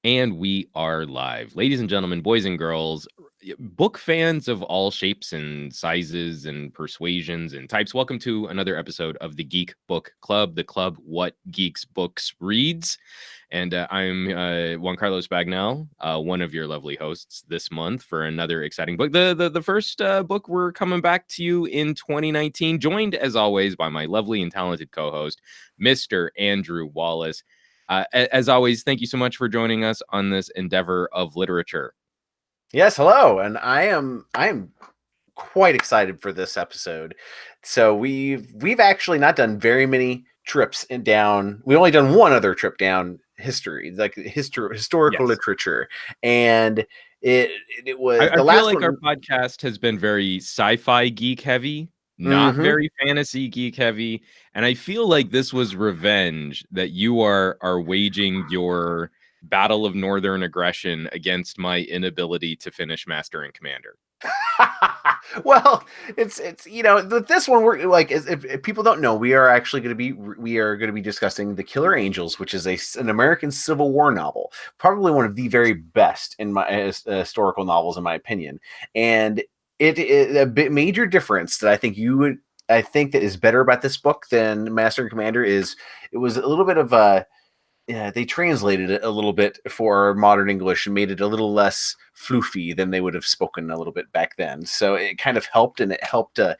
And we are live. Ladies and gentlemen, boys and girls, book fans of all shapes and sizes and persuasions and types, welcome to another episode of the Geek Book Club, the club What Geeks Books Reads. And I'm Juan Carlos Bagnell, one of your lovely hosts this month for another exciting book. The first book we're coming back to you in 2019, joined as always by my lovely and talented co-host, Mr. Andrew Wallace. As always, thank you so much for joining us on this endeavor of literature. Yes, hello, and I am quite excited for this episode. So we've actually not done very many trips down. We've only done one other trip down history, like historical literature, and it was I feel like our podcast has been very sci-fi geek heavy, not very fantasy geek heavy, and I feel like this was revenge that you are waging your battle of northern aggression against my inability to finish Master and Commander. Well, it's this one we're like, if people don't know, we are going to be discussing The Killer Angels, which is an American Civil War novel, probably one of the very best in my historical novels, in my opinion. And a major difference that I think that is better about this book than Master and Commander is it was a little bit of a they translated it a little bit for modern English and made it a little less floofy than they would have spoken a little bit back then. So it kind of helped, and it helped to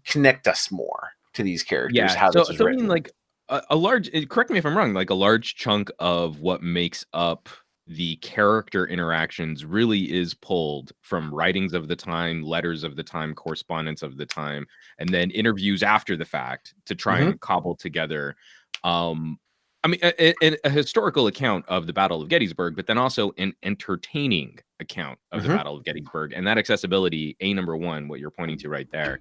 connect us more to these characters. Yeah. How this was I written. mean, like a large, correct me if I'm wrong, like a large chunk of what makes up the character interactions really is pulled from writings of the time, letters of the time, correspondence of the time, and then interviews after the fact to try and cobble together I mean, a historical account of the Battle of Gettysburg, but then also an entertaining account of the Battle of Gettysburg. And that accessibility, number one, what you're pointing to right there,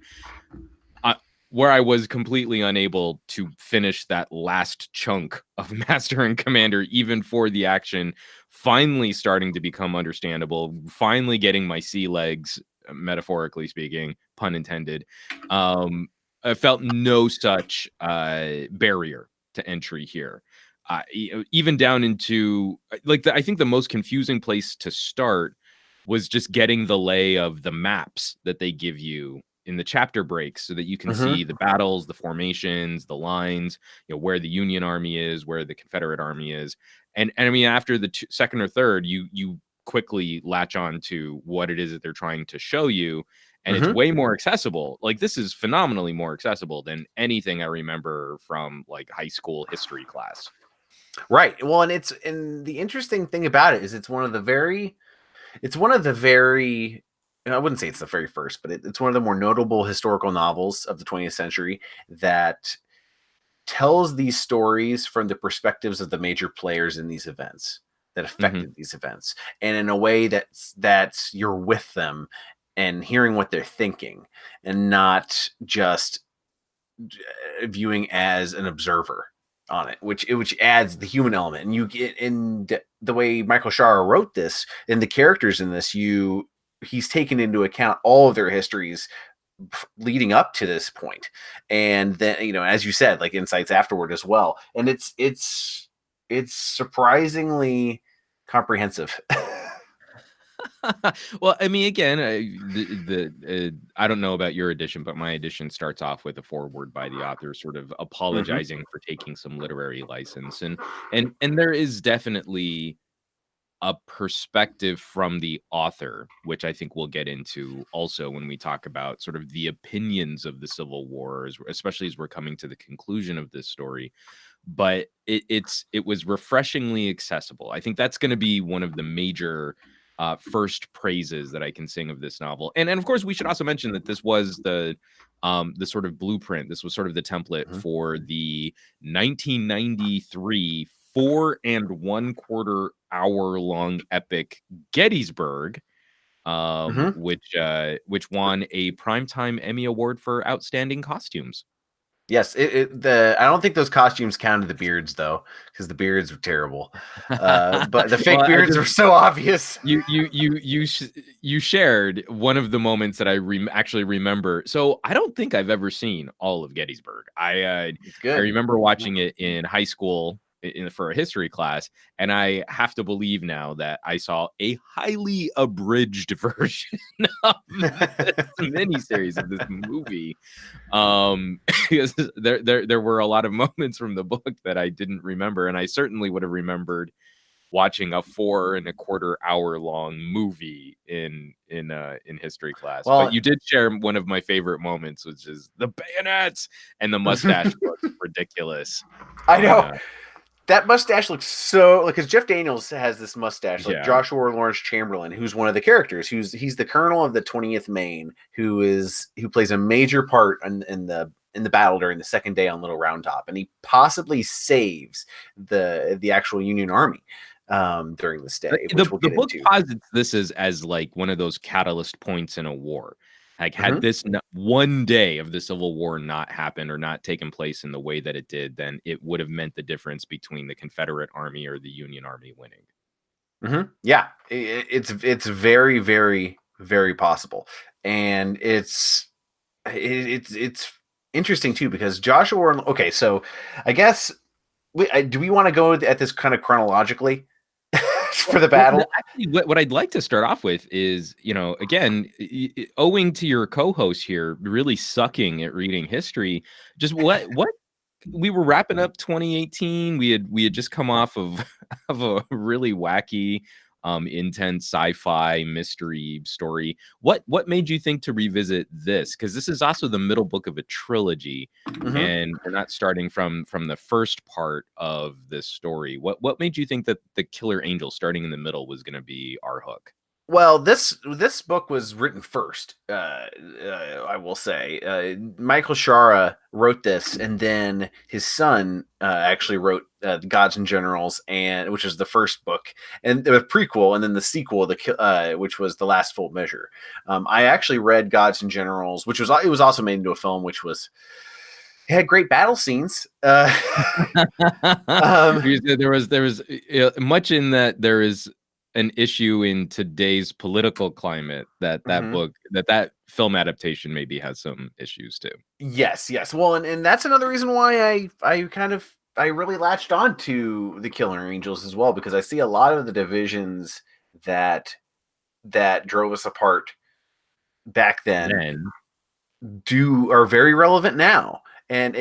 where I was completely unable to finish that last chunk of Master and Commander, even for the action finally starting to become understandable, finally getting my sea legs, metaphorically speaking, pun intended. I felt no such barrier to entry here. Even down into I think the most confusing place to start was just getting the lay of the maps that they give you in the chapter breaks so that you can see the battles, the formations, the lines, where the Union Army is, where the Confederate Army is. And I mean, after the second or third, you quickly latch on to what it is that they're trying to show you. And it's way more accessible. Like, this is phenomenally more accessible than anything I remember from like high school history class. Right. Well, and the interesting thing about it is it's one of the very, I wouldn't say it's the very first, but it's one of the more notable historical novels of the 20th century that tells these stories from the perspectives of the major players in these events that affected these events, and in a way that's you're with them and hearing what they're thinking, and not just viewing as an observer on it, which adds the human element. And you get in the way Michael Shaara wrote this, and the characters in this, he's taken into account all of their histories leading up to this point, and then as you said, like insights afterward as well. And it's surprisingly comprehensive. Well, I mean, again, I don't know about your edition, but my edition starts off with a foreword by the author, sort of apologizing for taking some literary license, and there is definitely a perspective from the author, which I think we'll get into also when we talk about sort of the opinions of the Civil War, especially as we're coming to the conclusion of this story. But it was refreshingly accessible. I think that's going to be one of the major first praises that I can sing of this novel. And of course, we should also mention that this was the sort of blueprint. This was sort of the template for the 1993 4 1/4 hour long epic Gettysburg, which won a Primetime Emmy Award for Outstanding Costumes. Yes, I don't think those costumes counted the beards, though, because the beards were terrible. But the fake beards were so obvious. You shared one of the moments that I actually remember. So I don't think I've ever seen all of Gettysburg. I remember watching it in high school for a history class, and I have to believe now that I saw a highly abridged version of this miniseries of this movie. Because there were a lot of moments from the book that I didn't remember, and I certainly would have remembered watching a 4.25 hour long movie in history class. But Well, you did share one of my favorite moments, which is the bayonets, and the mustache looks ridiculous. I know. That mustache looks so like, because Jeff Daniels has this mustache, like Yeah. Joshua Lawrence Chamberlain, who's one of the characters, he's the colonel of the 20th Maine, who plays a major part in the battle during the second day on Little Round Top, and he possibly saves the actual Union Army during this day, which we'll The get book into. posits this as like one of those catalyst points in a war. Like, had this one day of the Civil War not happened or not taken place in the way that it did, then it would have meant the difference between the Confederate Army or the Union Army winning. Yeah, it's very, very, very possible, and it's interesting too, because Joshua. Okay, so I guess do we want to go at this kind of chronologically for the battle? Actually, what I'd like to start off with is, again, owing to your co-host here really sucking at reading history, just what we were wrapping up 2018. We had just come off of of a really wacky, intense sci-fi mystery story. What made you think to revisit this? Because this is also the middle book of a trilogy, and we're not starting from the first part of this story. What made you think that the Killer Angel starting in the middle was going to be our hook? Well, this book was written first. I will say, Michael Shaara wrote this, and then his son actually wrote Gods and Generals, and which is the first book, and the prequel, and then the sequel, which was The Last Full Measure. I actually read Gods and Generals, which was also made into a film, which was. It had great battle scenes. There was much in that there is an issue in today's political climate that book that film adaptation maybe has some issues too. Yes. Well, and that's another reason why I really latched on to the Killer Angels as well, because I see a lot of the divisions that drove us apart back then are very relevant now, and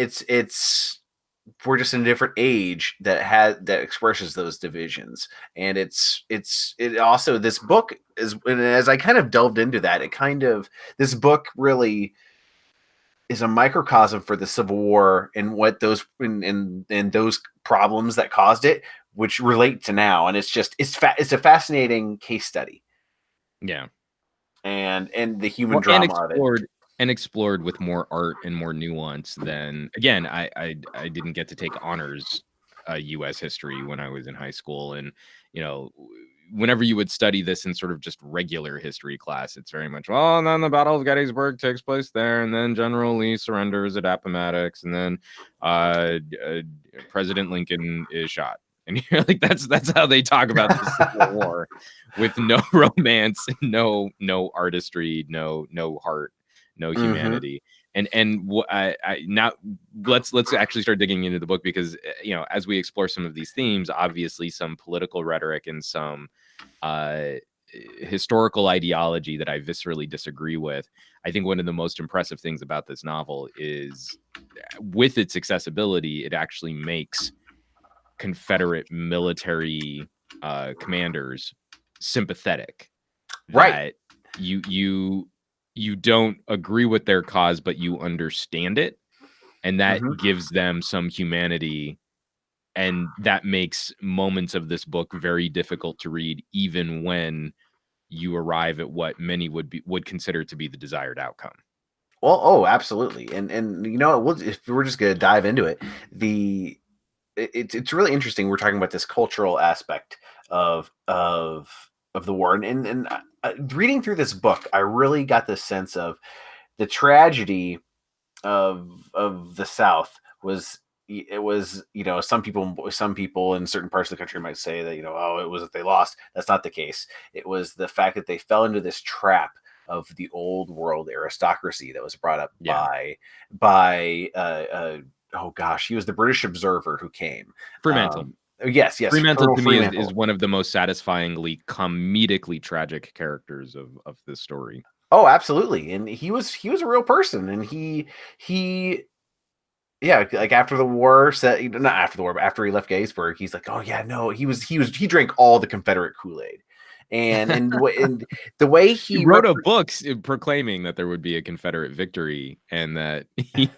we're just in a different age that expresses those divisions, and it also, this book is, and as I kind of delved into that, this book really is a microcosm for the Civil War and what those and those problems that caused it, which relate to now, and it's a fascinating case study. Yeah, and the human drama of it. And explored with more art and more nuance than, again, I didn't get to take honors U.S. history when I was in high school, and whenever you would study this in sort of just regular history class, it's very much, well, and then the Battle of Gettysburg takes place there, and then General Lee surrenders at Appomattox, and then President Lincoln is shot. And you're like, that's how they talk about the Civil War, with no romance, no artistry, no heart, no humanity. And now let's actually start digging into the book, because as we explore some of these themes, obviously some political rhetoric and some historical ideology that I viscerally disagree with. I think one of the most impressive things about this novel is, with its accessibility, it actually makes Confederate military commanders sympathetic. Right. That you don't agree with their cause, but you understand it, and that gives them some humanity, and that makes moments of this book very difficult to read, even when you arrive at what many would consider to be the desired outcome. Well, oh, absolutely, and if we're just gonna dive into it, it's really interesting. We're talking about this cultural aspect of the war, and reading through this book, I really got the sense of the tragedy of the South. It was some people in certain parts of the country might say that oh, it was that they lost. That's not the case. It was the fact that they fell into this trap of the old world aristocracy that was brought up by oh gosh, he was the British observer who came. Fremantle. Yes, Fremantle Colonel to me is Fremantle. one of the most satisfyingly comedically tragic characters of this story. Oh, absolutely. And he was a real person, and he yeah, like after the war, not after the war, but after he left Gettysburg, he's like, oh yeah, no, he drank all the Confederate Kool-Aid, and the way He he wrote a book proclaiming that there would be a Confederate victory and that he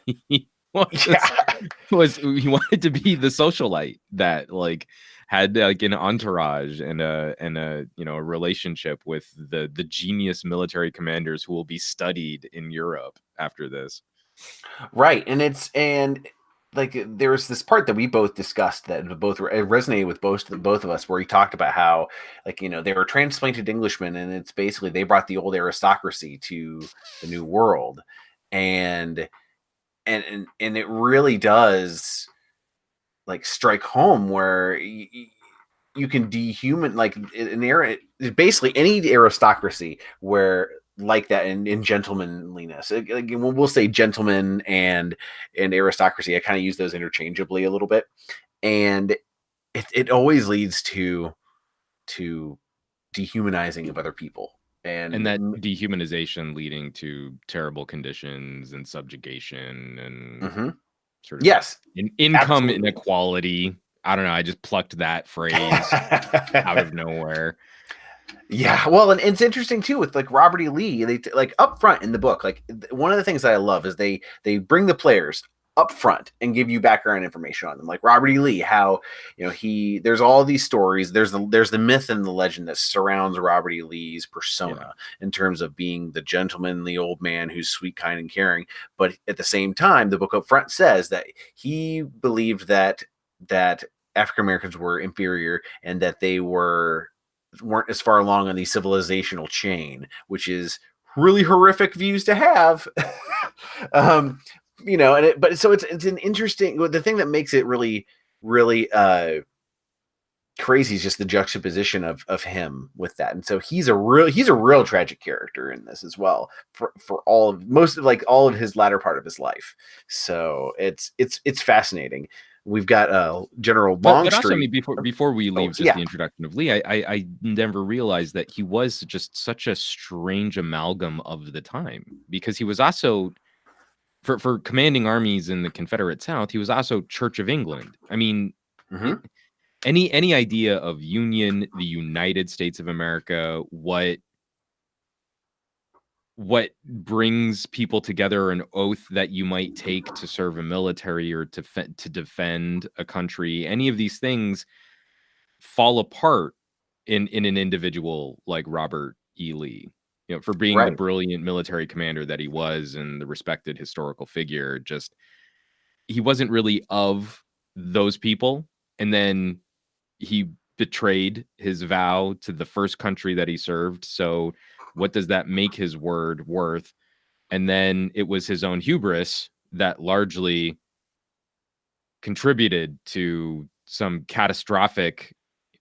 was yeah. he wanted to be the socialite that like had like an entourage and a a relationship with the genius military commanders who will be studied in Europe after this. Right, and like there's this part that we both discussed that both it resonated with both of us, where he talked about how like they were transplanted Englishmen, and it's basically they brought the old aristocracy to the new world, and and it really does like strike home where you can dehuman like an era basically any aristocracy where like that in gentlemanliness. Like, we'll say gentleman and aristocracy. I kind of use those interchangeably a little bit, and it always leads to dehumanizing of other people. And that And dehumanization leading to terrible conditions and subjugation and mhm. sort of Yes, income absolutely. inequality. I don't know. I just plucked that phrase out of nowhere. Yeah, well, and it's interesting too with like Robert E. Lee. Like up front in the book, like one of the things that I love is they bring the players up front and give you background information on them. Like Robert E. Lee, how he there's all these stories. There's the myth and the legend that surrounds Robert E. Lee's Yeah. persona in terms of being the gentlemanly old man who's sweet, kind, and caring. But at the same time, the book up front says that he believed that African Americans were inferior and that they weren't as far along on the civilizational chain, which is really horrific views to have. um, but so it's an interesting. The thing that makes it really crazy is just the juxtaposition of him with that, and so he's a real tragic character in this as well for most of like all of his latter part of his life. So it's fascinating. We've got General But also, I Longstreet. mean, before we Oh, leave just yeah. the introduction of Lee, I never realized that he was just such a strange amalgam of the time because he was also for commanding armies in the Confederate South, he was also Church of England. I mean, Hmm. it, any idea of Union, the United States of America, what brings people together, an oath that you might take to serve a military or to defend a country, any of these things fall apart in an individual like Robert E. Lee. For being the Right. brilliant military commander that he was and the respected historical figure, just he wasn't really of those people. And then he betrayed his vow to the first country that he served. So what does that make his word worth? And then it was his own hubris that largely contributed to some catastrophic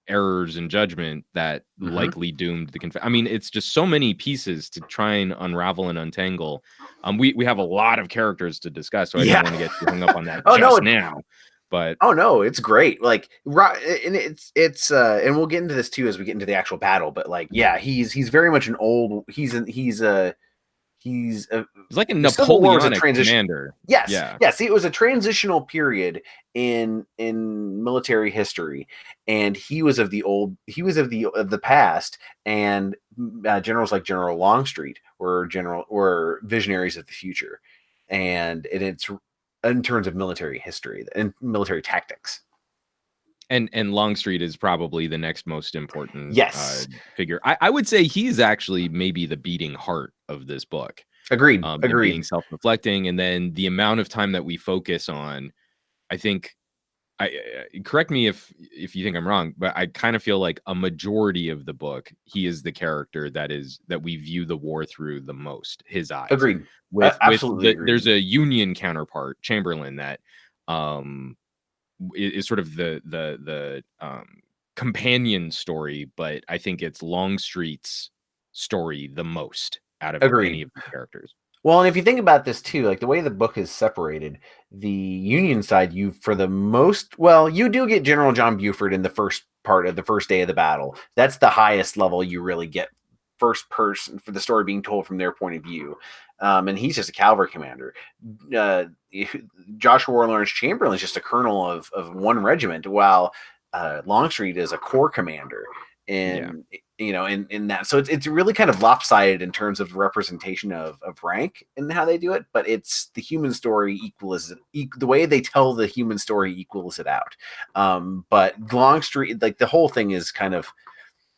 errors in judgment that Hmm. likely doomed the I mean, it's just so many pieces to try and unravel and untangle. We have a lot of characters to discuss, so I didn't Yeah. want to get too hung up on that Oh no. just now. But Oh no, it's great. Like and it's and we'll get into this too as we get into the actual battle. But like, yeah, he's very much an old. He's a it's like a the Civil War was a Napoleonic transition. commander. Yes, Yeah. yes, it was a transitional period in military history, and he was of the past, and generals like General Longstreet were visionaries of the future, and it's in terms of military history and military tactics. And Longstreet is probably the next most important Yes, figure. I would say he's actually maybe the beating heart of this book. agreed, And agreed. being self-reflecting, and then the amount of time that we focus on, I think correct me if you think I'm wrong, but I kind of feel like a majority of the book, he is the character that we view the war through the most, his eyes. Agreed. With Absolutely there's agreed. a Union counterpart, Chamberlain, that um is sort of the companion story, but I think it's Longstreet's story the most out of any Agreed. of the characters. Well, and if you think about this too, like the way the book is separated, the Union side, you for the most, well, you do get General John Buford in the first part of the first day of the battle. That's the highest level you really get, first person for the story being told from their point of view. And he's just a cavalry commander. Uh, Joshua War Lawrence Chamberlain is just a colonel of one regiment, while Longstreet is a corps commander. Yeah. And in that, so it's really kind of lopsided in terms of representation of rank and how they do it, but it's the human story the way they tell the human story equals it out. But Longstreet, like the whole thing is kind of,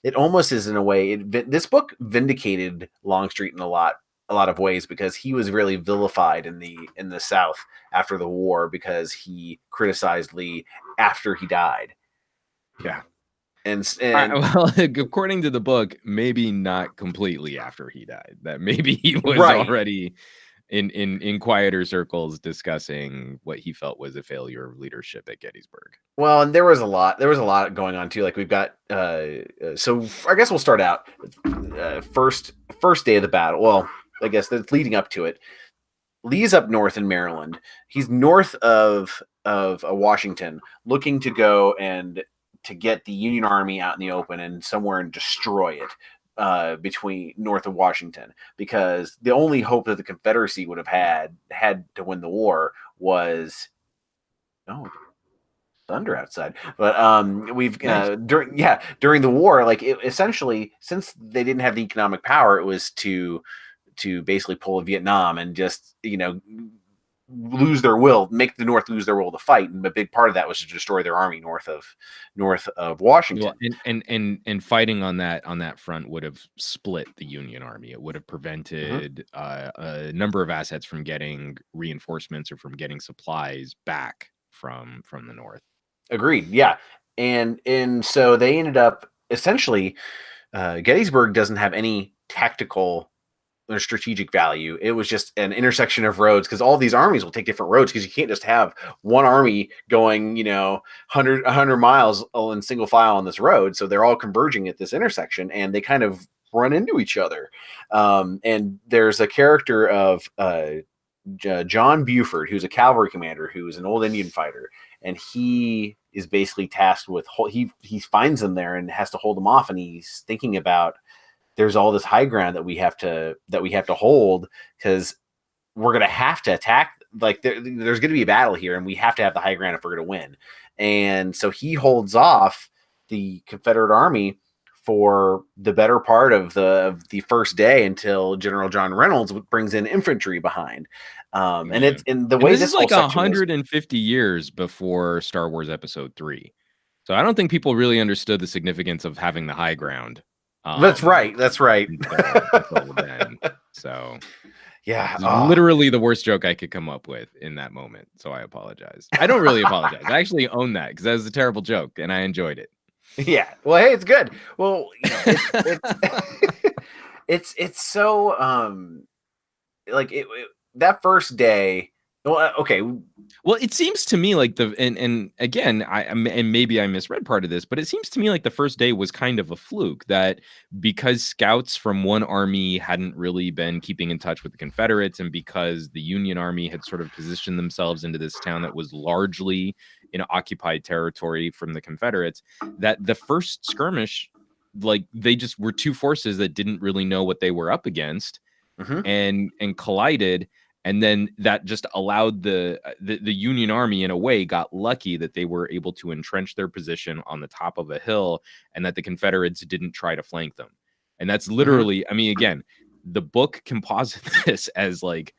it almost is in a way, this book vindicated Longstreet in a lot of ways, because he was really vilified in the South after the war because he criticized Lee after he died. Yeah. And well, according to the book, maybe not completely after he died. That maybe he was right. already in quieter circles discussing what he felt was a failure of leadership at Gettysburg. Well, and there was a lot going on too. Like we've got so I guess we'll start out first day of the battle. Well, I guess that's leading up to it. Lee's up north in Maryland. He's north of Washington, looking to go and to get the Union Army out in the open and somewhere and destroy it between north of Washington, because the only hope that the Confederacy would have had to win the war was thunder outside. But we've Nice. during the war, like essentially, since they didn't have the economic power, it was to basically pull a Vietnam and just lose their will, make the North lose their will to fight, and a big part of that was to destroy their army north of Washington. Well, and fighting on that front would have split the Union Army. It would have prevented a number of assets from getting reinforcements or from getting supplies back from the North. Agreed. Yeah, and so they ended up essentially Gettysburg doesn't have any tactical or strategic value. It was just an intersection of roads, because all these armies will take different roads, because you can't just have one army going 100 miles in single file on this road. So they're all converging at this intersection, and they kind of run into each other. And there's a character of John Buford, who's a cavalry commander, who's an old Indian fighter, and he is basically tasked with he finds them there and has to hold them off, and he's thinking about, there's all this high ground that we have to hold, because we're going to have to attack. Like there's going to be a battle here, and we have to have the high ground if we're going to win. And so he holds off the Confederate Army for the better part of the first day, until General John Reynolds brings in infantry behind. And it's in the way this this is like whole 150 years before Star Wars Episode 3. So I don't think people really understood the significance of having the high ground. That's right. Until then. So yeah, literally the worst joke I could come up with in that moment. So I apologize. I don't really apologize. I actually own that, because that was a terrible joke and I enjoyed it. Yeah. Well, hey, it's good. Well, it's so like that first day. Well, okay. Well, it seems to me like and again, and maybe I misread part of this, but it seems to me like the first day was kind of a fluke, that because scouts from one army hadn't really been keeping in touch with the Confederates, and because the Union Army had sort of positioned themselves into this town that was largely in occupied territory from the Confederates, that the first skirmish, like they just were two forces that didn't really know what they were up against, and collided. And then that just allowed the Union Army, in a way, got lucky that they were able to entrench their position on the top of a hill, and that the Confederates didn't try to flank them. And that's literally, I mean, again, the book composites this as like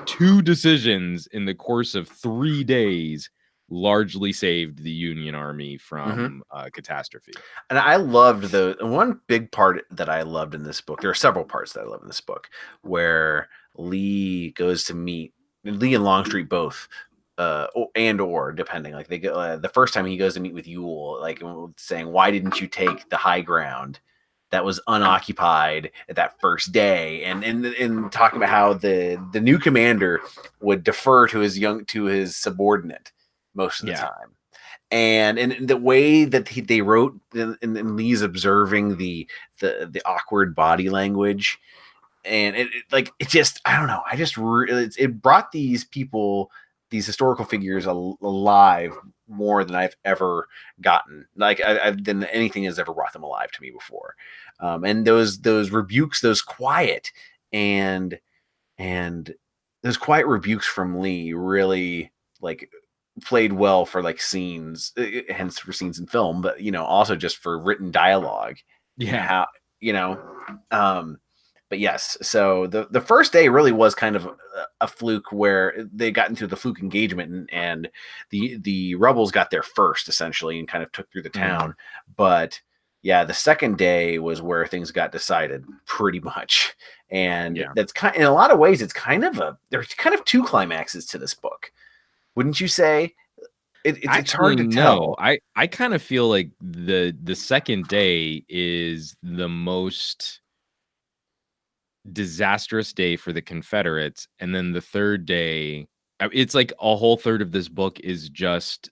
two decisions in the course of 3 days largely saved the Union Army from catastrophe. And I loved one big part that I loved in this book. There are several parts that I love in this book, where Lee goes to meet Lee and Longstreet both, or depending. Like they go the first time he goes to meet with Ewell, like saying, "Why didn't you take the high ground that was unoccupied at that first day?" And talking about how the new commander would defer to his subordinate most of the time. And the way that they wrote, and Lee's observing the awkward body language, it just, I don't know, it brought these people, these historical figures alive more than I've ever gotten. Like I've than anything has ever brought them alive to me before. And those rebukes, those quiet and and those quiet rebukes from Lee really like played well for like scenes, hence for scenes in film, but also just for written dialogue and Yeah. how um but yes, so the first day really was kind of a fluke where they got into the fluke engagement, and the rebels got there first essentially and kind of took through the town. But yeah, the second day was where things got decided pretty much. And Yeah. that's kind, in a lot of ways, there's kind of two climaxes to this book, wouldn't you say? It's hard Actually, to no. tell. I kind of feel like the second day is the most disastrous day for the Confederates, and then the third day, it's like a whole third of this book is just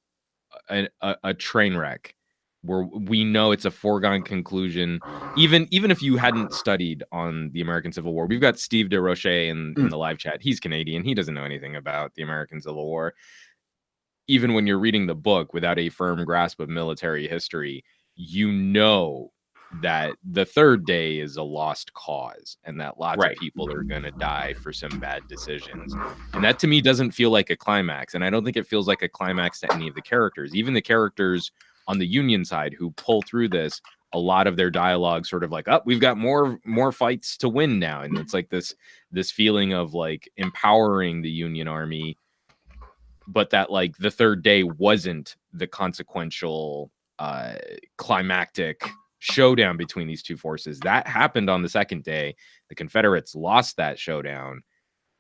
a train wreck, where we know it's a foregone conclusion. Even if you hadn't studied on the American Civil War, we've got Steve DeRoche in the live chat. He's Canadian. He doesn't know anything about the American Civil War. Even when you're reading the book without a firm grasp of military history, you know that the third day is a lost cause and that lots of Right. people are going to die for some bad decisions. And that to me doesn't feel like a climax. And I don't think it feels like a climax to any of the characters, even the characters on the Union side who pull through this. A lot of their dialogue sort of like, oh, we've got more fights to win now. And it's like this feeling of like empowering the Union Army, but that like the third day wasn't the consequential climactic showdown between these two forces. That happened on the second day. The Confederates lost that showdown,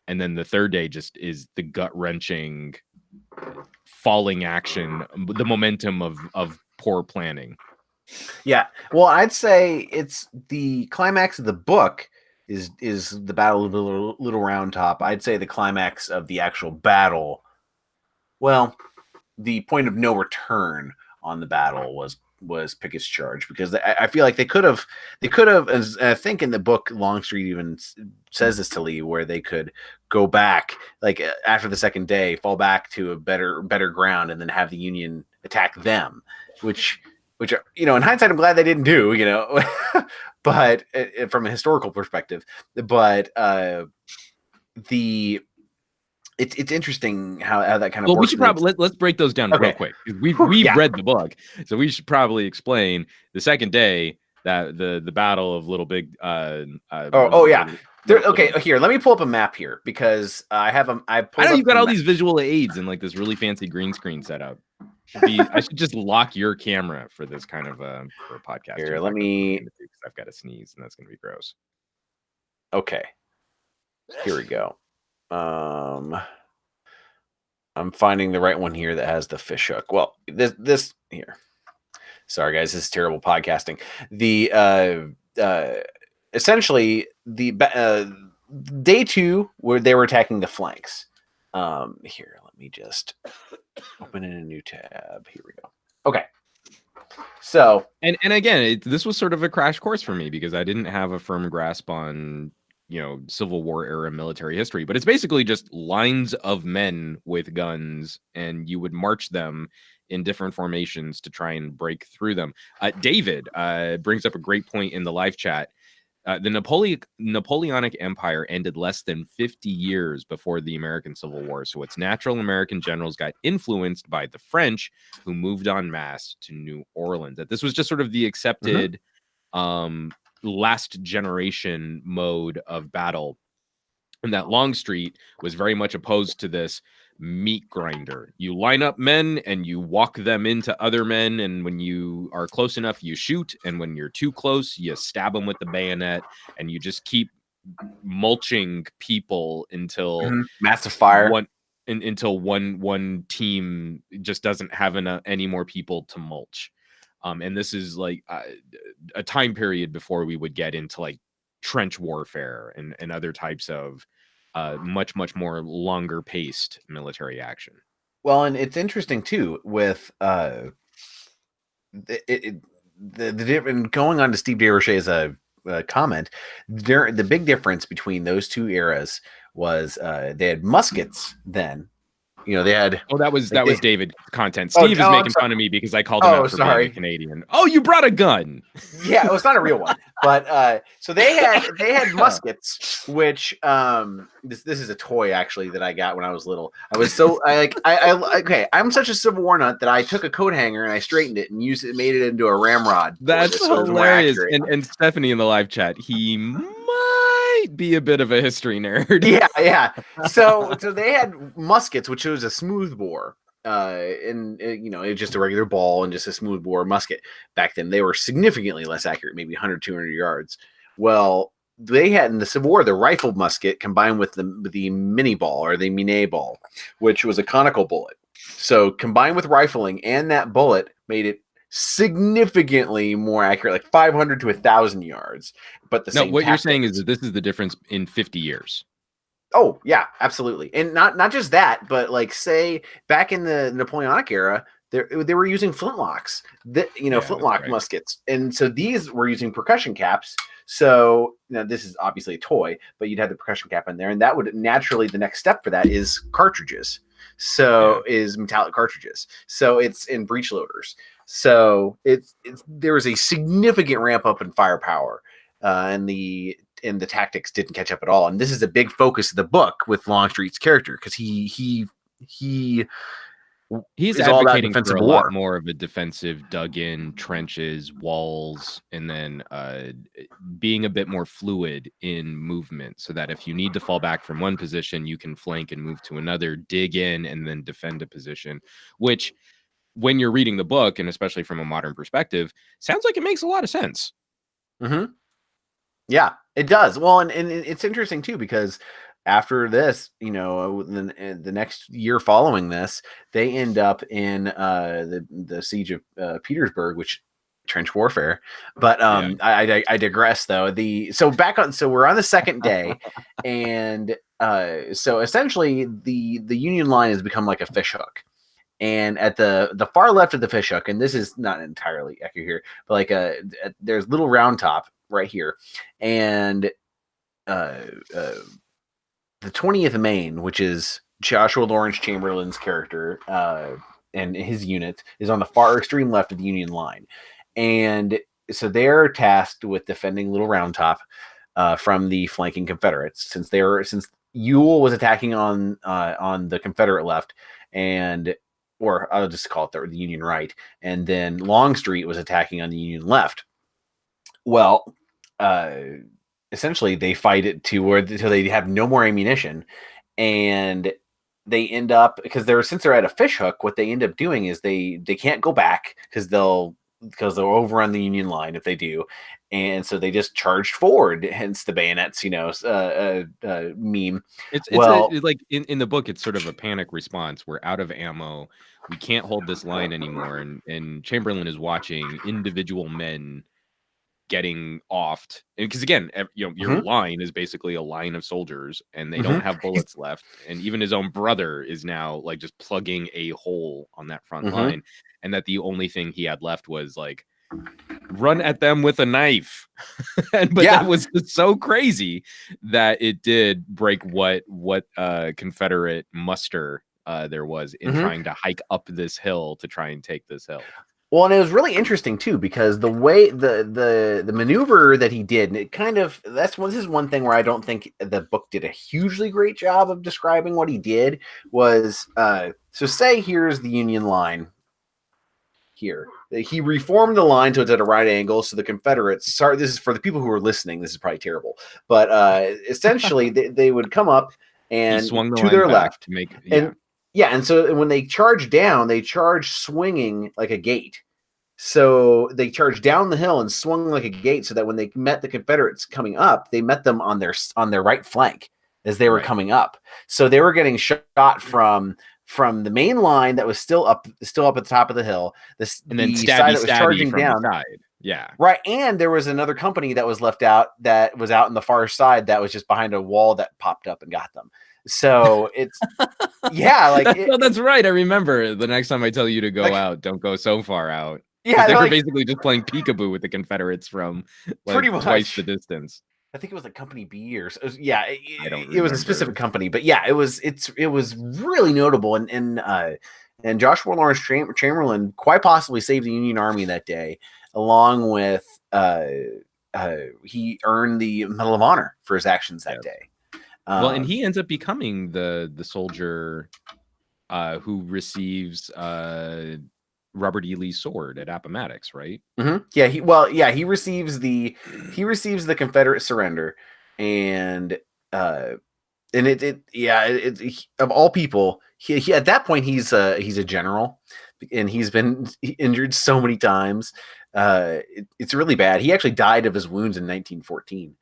and then the third day just is the gut-wrenching falling action, the momentum of poor planning. Yeah. Well, I'd say it's the climax of the book is the Battle of the Little Round Top. I'd say the climax of the actual battle, well, the point of no return on the battle was Pickett's charge, because I feel like they could have, as I think in the book, Longstreet even says this to Lee, where they could go back like after the second day, fall back to a better ground, and then have the Union attack them, which in hindsight I'm glad they didn't do, but from a historical perspective. But the it's interesting how that kind of Well, we works. should probably let's break those down real quick. We've Yeah. read the book, so we should probably explain the second day, that the Battle of Little Big. Oh yeah. Okay, Little, here, let me pull up a map here, because I I pulled know up you've got the all map. these visual aids and like this really fancy green screen setup. I should just lock your camera for this kind of for a podcast. Here, In let fact, that's what I'm me. gonna do, because I've got to sneeze and that's gonna be gross. Okay, here we go. I'm finding the right one here that has the fish hook. Well, this here. Sorry guys, this is terrible podcasting. The essentially the day 2, where they were attacking the flanks. Here, let me just open in a new tab. Here we go. Okay. So, And again, this was sort of a crash course for me, because I didn't have a firm grasp on Civil War era military history. But it's basically just lines of men with guns, and you would march them in different formations to try and break through them. David brings up a great point in the live chat. The Napoleonic Empire ended less than 50 years before the American Civil War, so it's natural American generals got influenced by the French, who moved en masse to New Orleans. That this was just sort of the accepted last generation mode of battle, and that Longstreet was very much opposed to this meat grinder. You line up men and you walk them into other men, and when you are close enough, you shoot, and when you're too close, you stab them with the bayonet, and you just keep mulching people until massive fire. one team just doesn't have any more people to mulch. And this is like a time period before we would get into like trench warfare and other types of much more longer paced military action. Well, and it's interesting too with the different going on to Steve DeRoche's comment. The big difference between those two eras was they had muskets then. They had. Oh, that was David content. Oh, Steve is I'm making sorry. fun of me because I called him Oh, out for being a sorry. Canadian. Oh, you brought a gun. Yeah, it was not a real one, but so they had muskets, which this is a toy actually that I got when I was little. I was so okay. I'm such a Civil War nut that I took a coat hanger and I straightened it and made it into a ramrod. That's hilarious. And Stephanie in the live chat, he might be a bit of a history nerd. Yeah. So they had muskets, which was a smooth bore. And it's just a regular ball and just a smooth bore musket. Back then, they were significantly less accurate, maybe 100, 200 yards. Well, they had in the Civil War the rifled musket combined with the mini ball or the mine ball, which was a conical bullet. So combined with rifling and that bullet made it significantly more accurate, like 500 to 1,000 yards. But what you're saying is that this is the difference in 50 years. Oh yeah, absolutely, and not just that, but like say back in the Napoleonic era, they were using flintlocks, flintlock muskets, and so these were using percussion caps. So this is obviously a toy, but you'd have the percussion cap in there, and that would naturally the next step for that is cartridges. So is metallic cartridges. So it's in breech loaders. So there was a significant ramp up in firepower, and the tactics didn't catch up at all. And this is a big focus of the book with Longstreet's character because he's advocating for a lot more of a defensive, dug-in trenches, walls, and then being a bit more fluid in movement, so that if you need to fall back from one position, you can flank and move to another, dig in, and then defend a position. Which, when you're reading the book, and especially from a modern perspective, sounds like it makes a lot of sense. Mm-hmm. Yeah, it does. Well, and it's interesting too because after this, the next year following this, they end up in the siege of Petersburg, which trench warfare. But I digress though. So we're on the second day, and so essentially the Union line has become like a fishhook. And at the far left of the fishhook, and this is not entirely accurate here, but like there's Little Round Top right here, and the 20th Maine, which is Joshua Lawrence Chamberlain's character and his unit, is on the far extreme left of the Union line, and so they're tasked with defending Little Round Top from the flanking Confederates, since Ewell was attacking on the Confederate left, or I'll just call it the Union right, and then Longstreet was attacking on the Union left. Well, essentially they fight it until they have no more ammunition, and they end up, since they're at a fishhook, what they end up doing is they can't go back because they'll overrun the Union line if they do, and so they just charged forward. Hence the bayonets, meme. It's like in the book, it's sort of a panic response. We're out of ammo. We can't hold this line anymore, and Chamberlain is watching individual men getting offed, and because again, your line is basically a line of soldiers, and they don't have bullets left, and even his own brother is now like just plugging a hole on that front line, and that the only thing he had left was like run at them with a knife. That was so crazy that it did break what Confederate muster there was in trying to hike up this hill to try and take this hill. Well, and it was really interesting too, because the way the maneuver that he did, and it kind of this is one thing where I don't think the book did a hugely great job of describing what he did. Was so say here's the Union line. Here, he reformed the line so it's at a right angle. So the Confederates, sorry, this is for the people who are listening, this is probably terrible, but essentially they would come up and to their left, and so when they charge down, they charge swinging like a gate. So they charged down the hill and swung like a gate, so that when they met the Confederates coming up, they met them on their right flank as they were coming up. So they were getting shot from the main line that was still up at the top of the hill. And then the side that was charging down. Yeah. Right. And there was another company that was left out, that was out on the far side, that was just behind a wall that popped up and got them. So it's no, that's right. I remember the next time I tell you to go out, don't go so far out. Yeah, they they're were like basically just playing peekaboo with the Confederates from like pretty twice the much. distance. I think it was like Company B or yeah, I don't it was a specific remember. company, but yeah, it was really notable, and Joshua Lawrence Chamberlain quite possibly saved the Union Army that day, along with he earned the Medal of Honor for his actions that Yeah. day. Well, and he ends up becoming the soldier who receives Robert E. Lee's sword at Appomattox, right? Yeah, he receives the Confederate surrender, and uh, of all people, he at that point he's a general, and he's been injured so many times. It's really bad. He actually died of his wounds in 1914.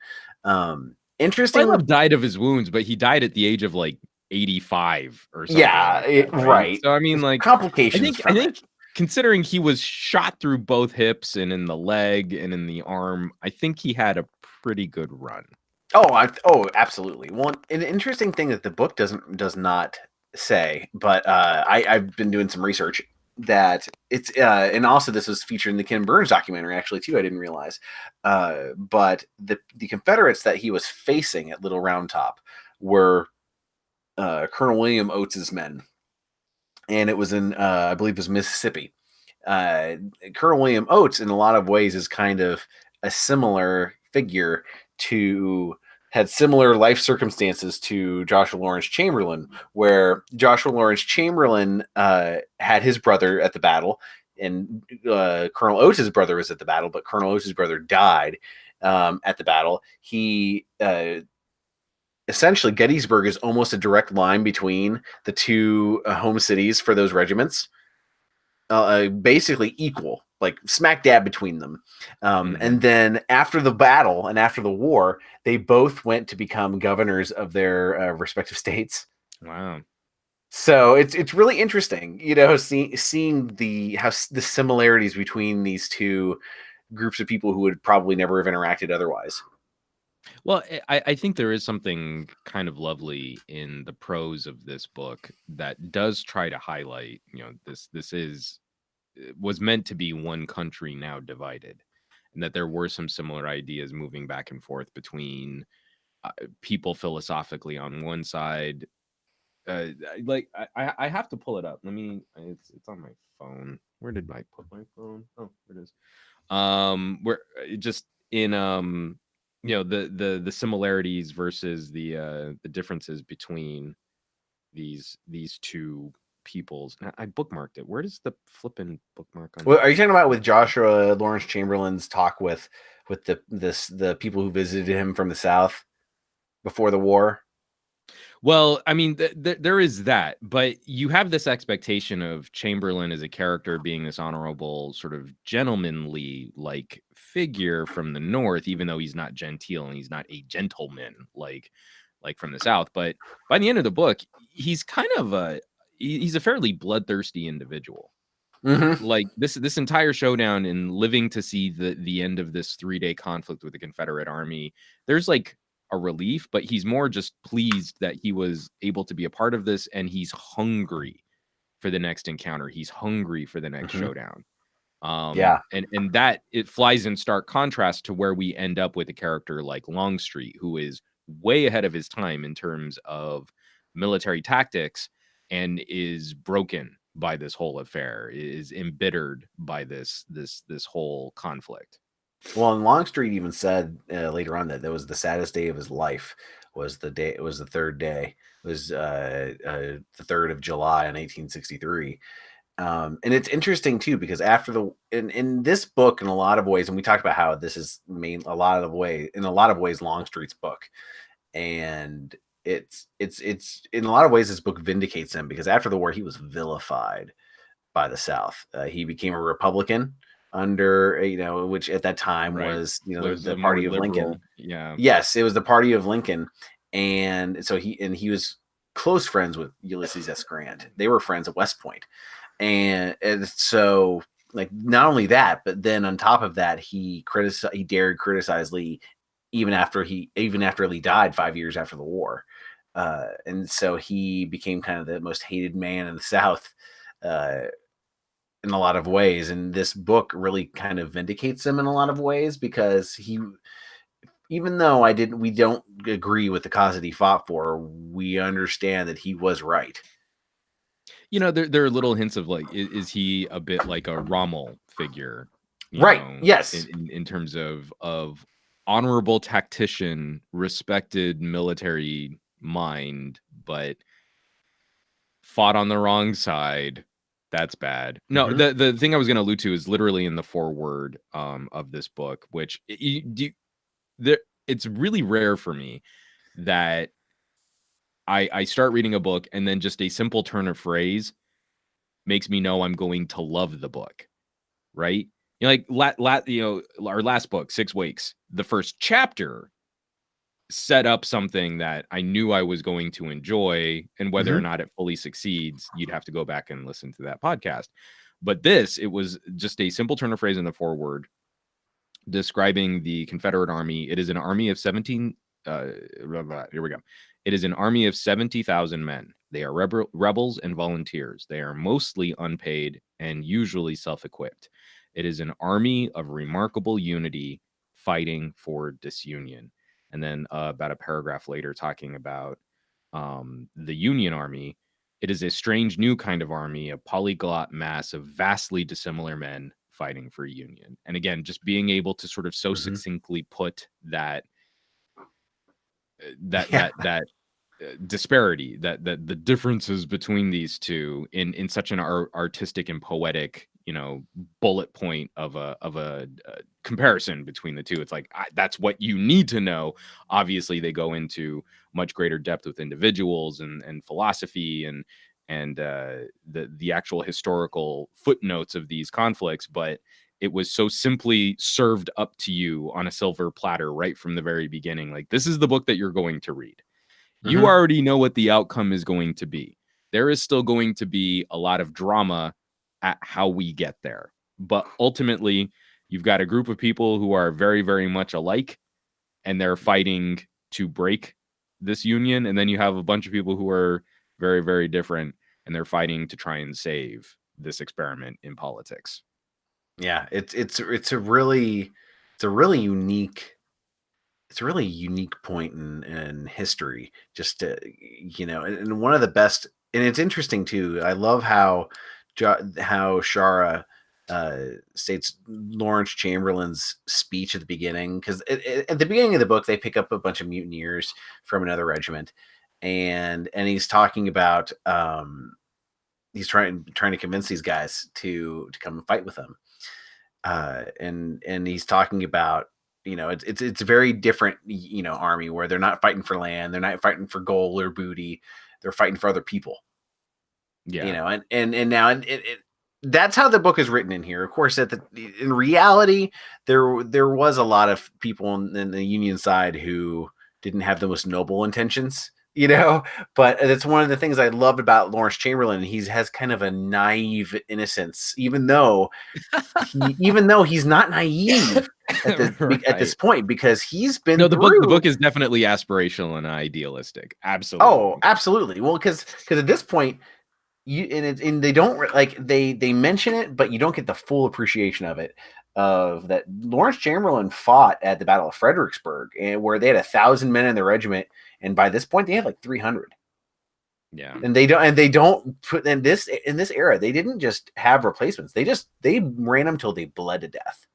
Might Interestingly, have died of his wounds, but he died at the age of like 85 or something yeah, like that, right? right. So I mean, like, Complications I from it. think considering he was shot through both hips and in the leg and in the arm, I think he had a pretty good run. Absolutely. Well, an interesting thing that the book does not say, but I've been doing some research that it's and also this was featured in the Ken Burns documentary actually too. I didn't realize, but the Confederates that he was facing at Little Round Top were Colonel William Oates's men, and it was in I believe it was Mississippi. Colonel William Oates, in a lot of ways, is kind of a similar figure to had similar life circumstances to Joshua Lawrence Chamberlain, where Joshua Lawrence Chamberlain had his brother at the battle, and Colonel Oates' brother was at the battle, but Colonel Oates' brother died at the battle. He essentially Gettysburg is almost a direct line between the two home cities for those regiments, basically equal, like smack dab between them. And then after the battle and after the war, they both went to become governors of their respective states. Wow. So it's really interesting, seeing the similarities between these two groups of people who would probably never have interacted otherwise. Well, I think there is something kind of lovely in the prose of this book that does try to highlight, this was meant to be one country now divided, and that there were some similar ideas moving back and forth between people philosophically on one side. I have to pull it up. Let me. It's on my phone. Where did I put my phone? Oh, there it is. Where just in the similarities versus the differences between these two peoples. And I bookmarked it. Where does the flipping bookmark on? Well, are you talking about with Joshua Lawrence Chamberlain's talk with the people who visited him from the South before the war? Well, I mean, there is that, but you have this expectation of Chamberlain as a character being this honorable, sort of gentlemanly like figure from the North, even though he's not genteel and he's not a gentleman like from the South. But by the end of the book, he's kind of he's a fairly bloodthirsty individual. Mm-hmm. Like this entire showdown and living to see the end of this 3-day conflict with the Confederate Army, there's like a relief, but he's more just pleased that he was able to be a part of this, and he's hungry for the next encounter. He's hungry for the next showdown. Yeah. And that it flies in stark contrast to where we end up with a character like Longstreet, who is way ahead of his time in terms of military tactics and is broken by this whole affair, is embittered by this whole conflict. Well, and Longstreet even said later on that was the saddest day of his life. Was the day? It was the third day. It was the 3rd of July in 1863. And it's interesting too because after in this book, in a lot of ways, and we talked about how this is in a lot of ways Longstreet's book, and it's in a lot of ways this book vindicates him because after the war he was vilified by the South. He became a Republican under which at that time was Was the a more party of Lincoln. liberal, yeah. Yes, it was the party of Lincoln, and so he was close friends with Ulysses S. Grant. They were friends at West Point, and so like not only that, but then on top of that, he dared criticize Lee even after Lee died 5 years after the war, and so he became kind of the most hated man in the South. in a lot of ways, and this book really kind of vindicates him in a lot of ways, because he, even though we don't agree with the cause that he fought for, we understand that he was right. There are little hints of like, is he a bit like a Rommel figure? Right. Yes. In terms of honorable tactician, respected military mind, but fought on the wrong side. That's bad. No, Mm-hmm. the thing I was going to allude to is literally in the foreword of this book, which it's really rare for me that I start reading a book and then just a simple turn of phrase makes me know I'm going to love the book, right? Like our last book, 6 Weeks, the first chapter set up something that I knew I was going to enjoy, and whether or Mm-hmm. not it fully succeeds, you'd have to go back and listen to that podcast. But it was just a simple turn of phrase in the foreword describing the Confederate Army. It is an army of 17. Here we go. It is an army of 70,000 men. They are rebels and volunteers. They are mostly unpaid and usually self-equipped. It is an army of remarkable unity fighting for disunion. And then about a paragraph later, talking about the Union Army. It is a strange new kind of army, a polyglot mass of vastly dissimilar men fighting for union. And again, just being able to sort of so Mm-hmm. succinctly put that that Yeah. that that disparity, that the differences between these two in such an artistic and poetic, bullet point of a comparison between the two. It's like, that's what you need to know. Obviously they go into much greater depth with individuals and philosophy and the actual historical footnotes of these conflicts, but it was so simply served up to you on a silver platter right from the very beginning. Like, this is the book that you're going to read. You Mm-hmm. already know what the outcome is going to be. There is still going to be a lot of drama at how we get there. But ultimately, you've got a group of people who are very, very much alike, and they're fighting to break this union. And then you have a bunch of people who are very, very different, and they're fighting to try and save this experiment in politics. Yeah, it's a really unique, it's a really unique point in history, just to, and one of the best. And it's interesting too, I love how how Shaara states Lawrence Chamberlain's speech at the beginning, because at the beginning of the book they pick up a bunch of mutineers from another regiment, and he's talking about, he's trying to convince these guys to come and fight with him, and he's talking about, it's a very different, army, where they're not fighting for land, they're not fighting for gold or booty, they're fighting for other people. Yeah. And now that's how the book is written in here. Of course, in reality, there was a lot of people in the Union side who didn't have the most noble intentions, but that's one of the things I loved about Lawrence Chamberlain. He has kind of a naive innocence, even though he's not naive at this Right. point, because he's been No, the through. book is definitely aspirational and idealistic. Oh, Absolutely. absolutely. Well, because at this point, and they don't, like, they mention it, but you don't get the full appreciation of it. Of that, Lawrence Chamberlain fought at the Battle of Fredericksburg, and where they had 1,000 men in the regiment, and by this point they have like 300. Yeah. And they don't put in this era. They didn't just have replacements. They ran them till they bled to death.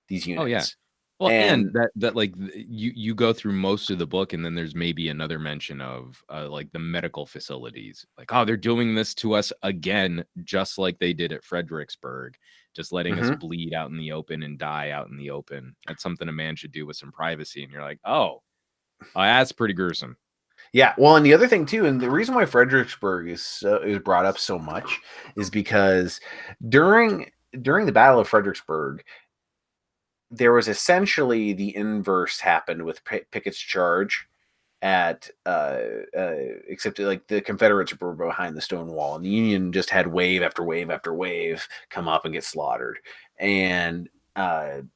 These Oh, yeah. units. Well, and And that like you go through most of the book, and then there's maybe another mention of like the medical facilities. Like, oh, they're doing this to us again, just like they did at Fredericksburg, just letting us mhm. bleed out in the open and die out in the open. That's something a man should do with some privacy. And you're like, oh, that's pretty gruesome. Yeah, well, and the other thing too, and the reason why Fredericksburg is brought up so much, is because during the Battle of Fredericksburg, there was essentially the inverse happened with Pickett's charge at except like the Confederates were behind the stone wall, and the Union just had wave after wave after wave come up and get slaughtered. And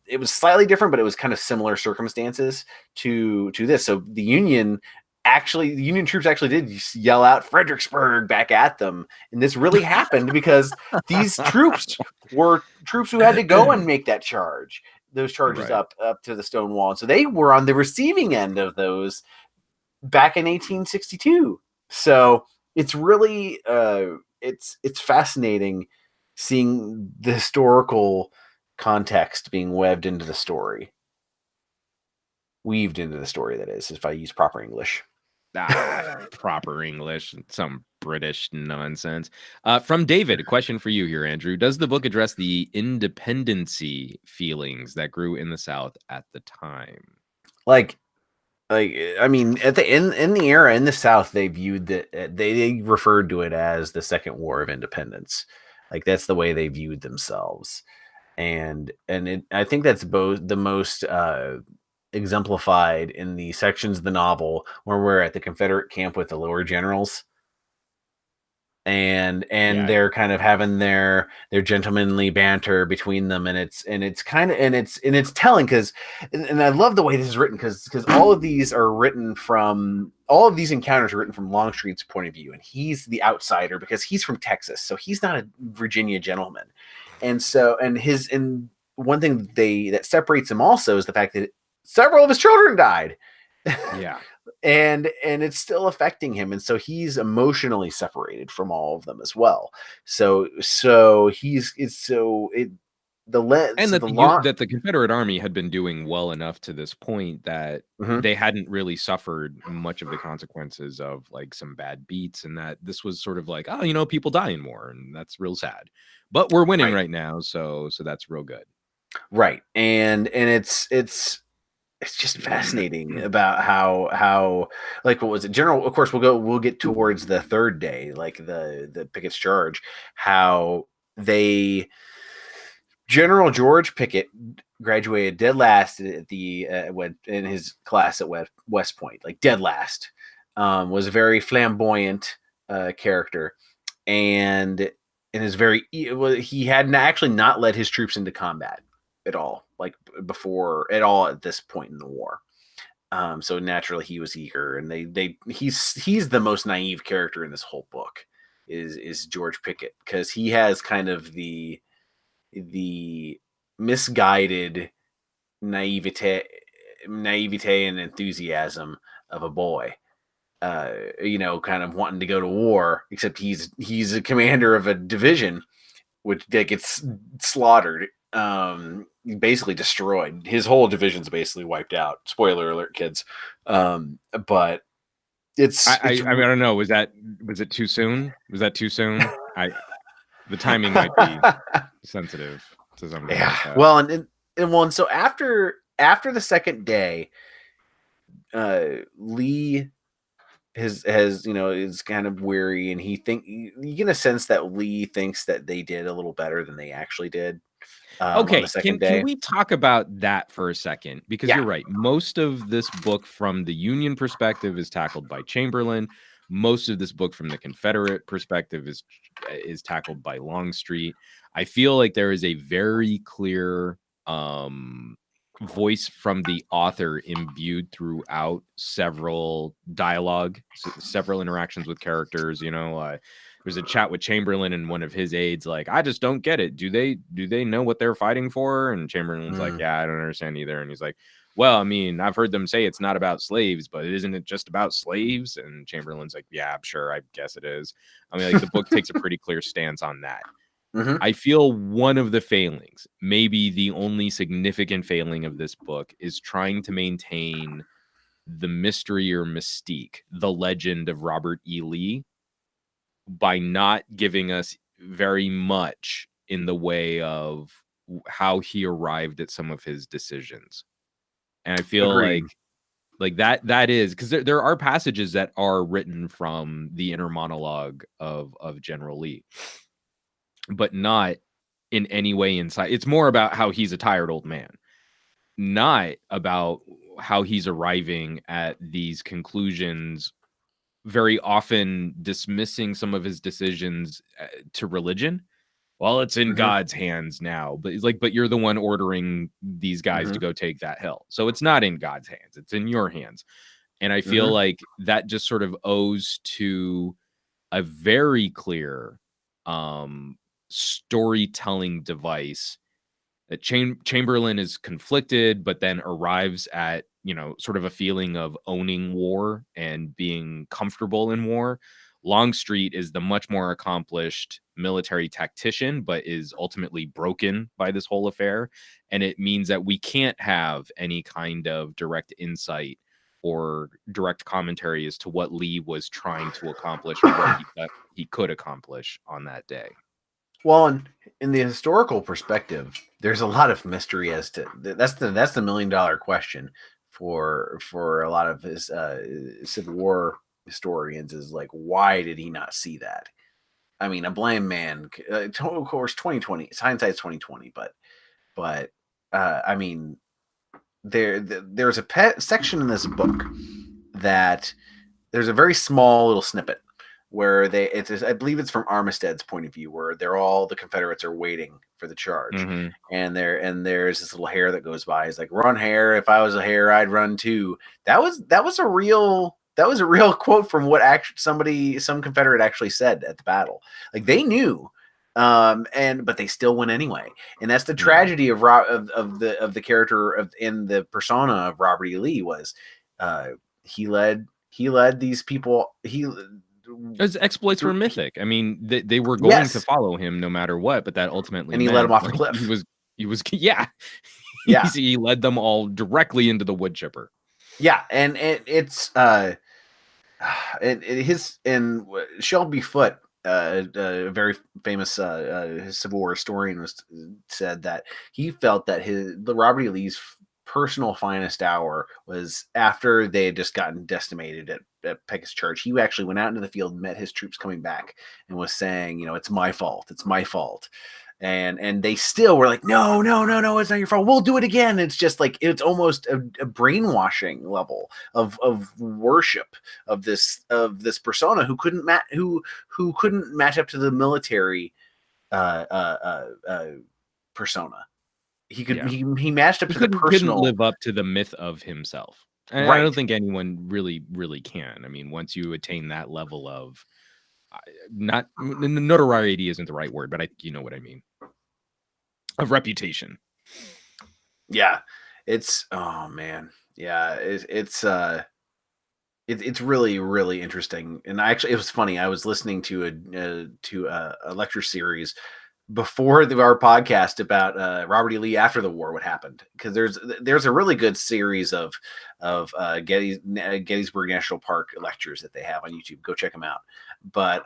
it was slightly different, but it was kind of similar circumstances to this. So the Union actually, the Union troops actually did yell out Fredericksburg back at them. And this really happened because these troops were troops who had to go and make that charge, those charges Right. up to the stone wall. And so they were on the receiving end of those back in 1862. So it's really it's fascinating seeing the historical context being weaved into the story. Weaved into the story, that is, if I use proper English. Proper English, some British nonsense. From David, a question for you here, Andrew. Does the book address the independency feelings that grew in the South at the time? Like I mean, at the in the era in the South, they viewed that they referred to it as the Second War of Independence. Like that's the way they viewed themselves, and I think that's both the most exemplified in the sections of the novel where we're at the Confederate camp with the lower generals, and Yeah. they're kind of having their gentlemanly banter between them, and it's kind of and it's telling because and I love the way this is written because all of these encounters are written from Longstreet's point of view, and he's the outsider because he's from Texas, so he's not a Virginia gentleman. And so and one thing that separates him also is the fact that several of his children died. Yeah. And it's still affecting him, and so he's emotionally separated from all of them as well. So he's it's so it the lens And so that the long that the Confederate Army had been doing well enough to this point that Mhm. they hadn't really suffered much of the consequences of like some bad beats, and that this was sort of like, oh, people die in war, and that's real sad. But we're winning Right, right now, so that's real good. right, and it's just fascinating about how like what was it general, of course we'll get towards the third day, like the Pickett's charge, how they General George Pickett graduated dead last at the in his class at West Point, like dead last. Was a very flamboyant character, and is very he had actually not led his troops into combat at all, like before at all at this point in the war. So naturally he was eager, and he's the most naive character in this whole book is George Pickett, because he has kind of the misguided naivete and enthusiasm of a boy, kind of wanting to go to war, except he's a commander of a division which gets slaughtered, basically destroyed. His whole division's basically wiped out. Spoiler alert, kids. But I don't know. Was it too soon? Was that too soon? The timing might be sensitive to something yeah. like that. Well, and so after the second day, Lee has is kind of weary, and you get a sense that Lee thinks that they did a little better than they actually did on the Okay, second can day. we talk about that for a second? Because Yeah. you're right. Most of this book from the Union perspective is tackled by Chamberlain. Most of this book from the Confederate perspective is tackled by Longstreet. I feel like there is a very clear voice from the author imbued throughout several dialogue, several interactions with characters. There's a chat with Chamberlain and one of his aides, like, I just don't get it. Do they know what they're fighting for? And Chamberlain's like, yeah, I don't understand either. And he's like, well, I mean, I've heard them say it's not about slaves, but isn't it just about slaves? And Chamberlain's like, yeah, I'm sure. I guess it is. I mean, like, the book takes a pretty clear stance on that. Mm-hmm. I feel one of the failings, maybe the only significant failing of this book, is trying to maintain the mystery or mystique, the legend of Robert E. Lee, by not giving us very much in the way of how he arrived at some of his decisions. And I feel Agreed. like that is because there are passages that are written from the inner monologue of General Lee, but not in any way inside. It's more about how he's a tired old man, not about how he's arriving at these conclusions, very often dismissing some of his decisions to religion. Well, it's in Mm-hmm. God's hands now, but it's like, but you're the one ordering these guys Mm-hmm. to go take that hill. So it's not in God's hands, it's in your hands. And I feel like that just sort of owes to a very clear storytelling device that Chamberlain is conflicted, but then arrives at, sort of a feeling of owning war and being comfortable in war. Longstreet is the much more accomplished military tactician, but is ultimately broken by this whole affair. And it means that we can't have any kind of direct insight or direct commentary as to what Lee was trying to accomplish or what he could accomplish on that day. Well, in the historical perspective, there's a lot of mystery as to that's the $1 million question for a lot of his Civil War historians is like, why did he not see that? I mean, a blind man, of course, 2020, hindsight's 2020, but I mean, there's a section in this book that there's a very small little snippet where I believe it's from Armistead's point of view, where the Confederates are waiting for the charge, and there's this little hare that goes by. He's like, "Run, hare! If I was a hare, I'd run too." That was a real quote from what some Confederate actually said at the battle. Like, they knew, but they still went anyway. And that's the tragedy of the character in the persona of Robert E. Lee was, he led these people. His exploits were mythic. I mean, they were going to follow him no matter what, but that ultimately and he led them off the cliff. He was he led them all directly into the wood chipper. Yeah, and it's Shelby Foote, a very famous Civil War historian, said that he felt that the Robert E. Lee's personal finest hour was after they had just gotten decimated at Pickett's Church. He actually went out into the field, met his troops coming back, and was saying, "It's my fault. It's my fault." And they still were like, no, it's not your fault. We'll do it again. It's just like, it's almost a brainwashing level of worship of this persona who couldn't match up to the military persona. He matched up to the personal. Couldn't live up to the myth of himself. And right. I don't think anyone really can. I mean, once you attain that level of notoriety isn't the right word, but you know what I mean, of reputation. Yeah, it's it's really interesting. And it was funny. I was listening to a lecture series before our podcast about Robert E. Lee after the war, what happened, because there's a really good series of Gettysburg National Park lectures that they have on YouTube. Go check them out. But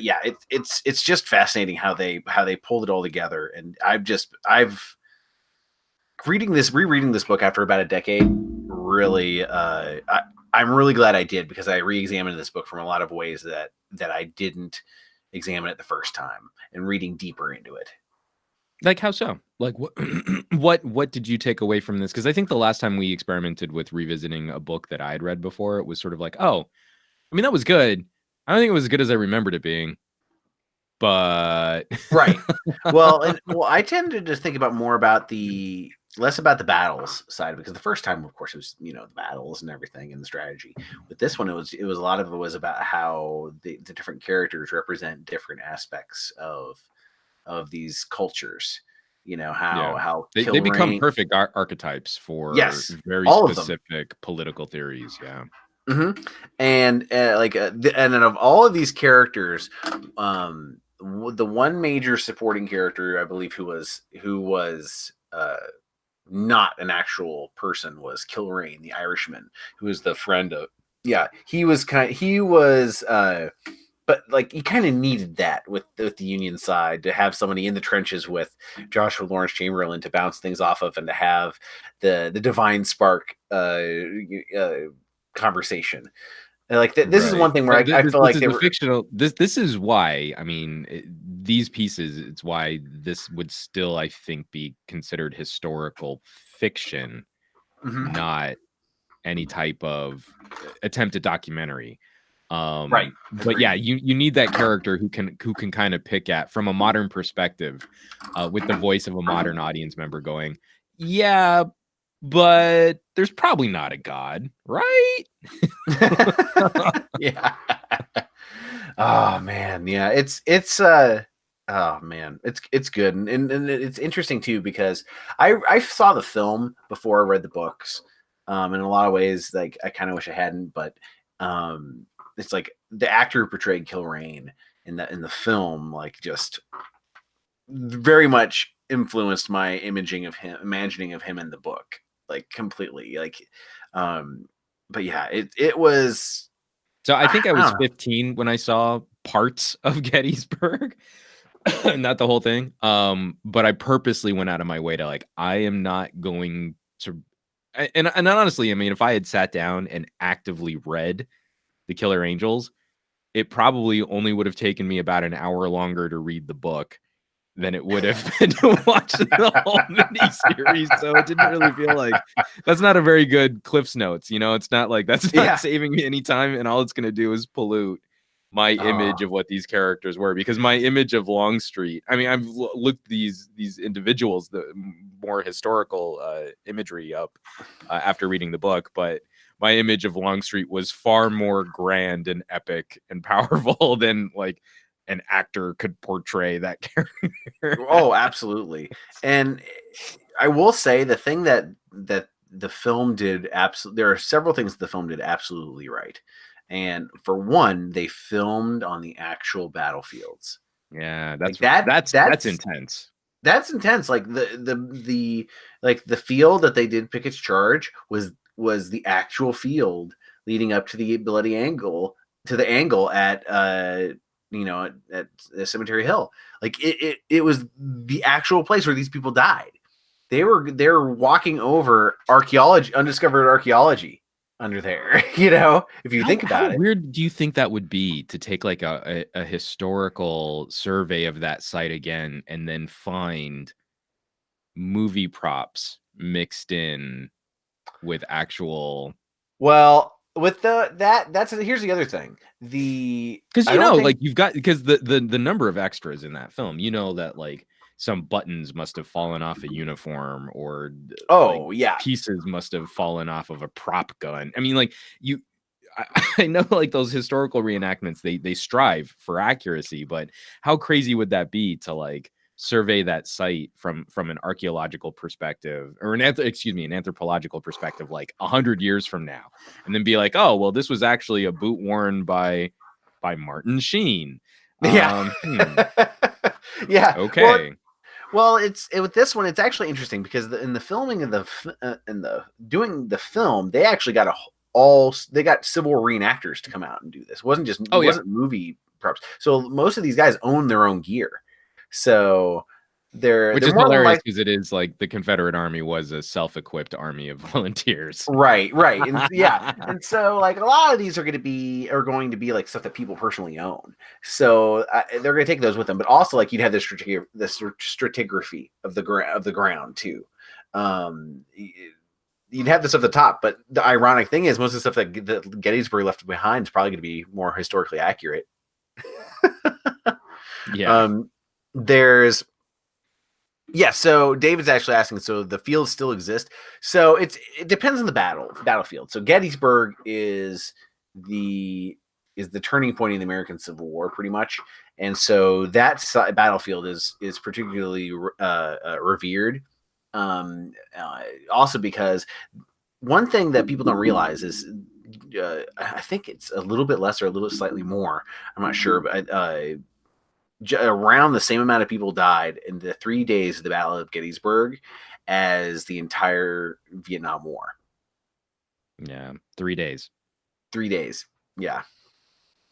yeah, it's just fascinating how they pulled it all together. And I've rereading this book after about a decade. Really, I'm really glad I did, because I re-examined this book from a lot of ways that I didn't examine it the first time, and reading deeper into it. Like, how so? Like, what did you take away from this? Because I think the last time we experimented with revisiting a book that I had read before, it was sort of like, oh, I mean, that was good. I don't think it was as good as I remembered it being. But right. Well, I tended to think about less about the battles side, because the first time, of course, it was the battles and everything and the strategy. With this one, it was a lot of it was about how the different characters represent different aspects of these cultures. How they become perfect archetypes for very specific political theories. Yeah. Mm-hmm. And and then of all of these characters, the one major supporting character, I believe, who was not an actual person, was Kilrain, the Irishman, who was the friend of. Yeah, but like, he kind of needed that with the Union side, to have somebody in the trenches with Joshua Lawrence Chamberlain to bounce things off of, and to have the divine spark conversation. Like, this is one thing where I feel like they were fictional. This is why, I mean, these pieces, it's why this would still, I think, be considered historical fiction, not any type of attempted documentary. Right. But yeah, you need that character who can kind of pick at, from a modern perspective, with the voice of a modern audience member going, yeah, but there's probably not a God, right? Yeah. Oh man, yeah. Oh man, it's good, and it's interesting too because I saw the film before I read the books. In a lot of ways, like I kind of wish I hadn't, but um, it's like the actor who portrayed Kilrain in the film, like just very much influenced my imagining of him in the book, like completely. Like, um, but yeah, it was. So I think I I was don't know. 15 when I saw parts of Gettysburg, not the whole thing. But I purposely went out of my way to like, I am not going to. And honestly, I mean, if I had sat down and actively read The Killer Angels, it probably only would have taken me about an hour longer to read the book than it would have been to watch the whole miniseries. So it didn't really feel like that's not a very good Cliff's Notes. It's not like that's not Yeah. saving me any time, and all it's going to do is pollute my image Oh, of what these characters were. Because my image of Longstreet, I mean, I've looked these individuals, the more historical imagery up after reading the book, but my image of Longstreet was far more grand and epic and powerful than like an actor could portray that character. oh, absolutely. And I will say the thing that the film did absolutely. There are several things the film did absolutely right. And for one, they filmed on the actual battlefields. Yeah, Like that's that. that's that's That's intense. that's intense. Like the like the field that they did Pickett's charge was the actual field leading up to the bloody angle to the angle at at Cemetery Hill. Like it was the actual place where these people died. They're walking over undiscovered archaeology under there. If you think How about it. weird do you think that would be to take like a historical survey of that site again and then find movie props mixed in with actual. Well, with that's here's the other thing. The Because I don't think like you've got because the number of extras in that film, that like some buttons must have fallen off a uniform or like oh yeah. pieces must have fallen off of a prop gun. I mean, like I, I know like those historical reenactments, they strive for accuracy, but how crazy would that be to like survey that site from an archaeological perspective or an anthropological perspective, like 100 years from now, and then be like, oh well, this was actually a boot worn by Martin Sheen. Yeah. Hmm, Yeah. okay. With this one, it's actually interesting because in the filming of in the doing the film, they actually got they got Civil War reenactors to come out and do this. It Oh yeah. wasn't movie props. So most of these guys own their own gear. So Which they're is more than hilarious like because it is like the Confederate Army was a self-equipped army of volunteers. right, and yeah, and so like a lot of these are going to be like stuff that people personally own. So they're going to take those with them, but also like you'd have the stratigraphy of the ground too. You'd have this at the top, but the ironic thing is most of the stuff that Gettysburg left behind is probably going to be more historically accurate. Yeah. um, there's Yeah, so David's actually asking, so the fields still exist. So it depends on the battlefield. So Gettysburg is the turning point in the American Civil War, pretty much, and so that battlefield is particularly revered. Also because one thing that people don't realize is, I think it's a little bit less or a little slightly more. I'm not sure, but around the same amount of people died in the 3 days of the Battle of Gettysburg as the entire Vietnam War. Yeah. 3 days. 3 days. Yeah.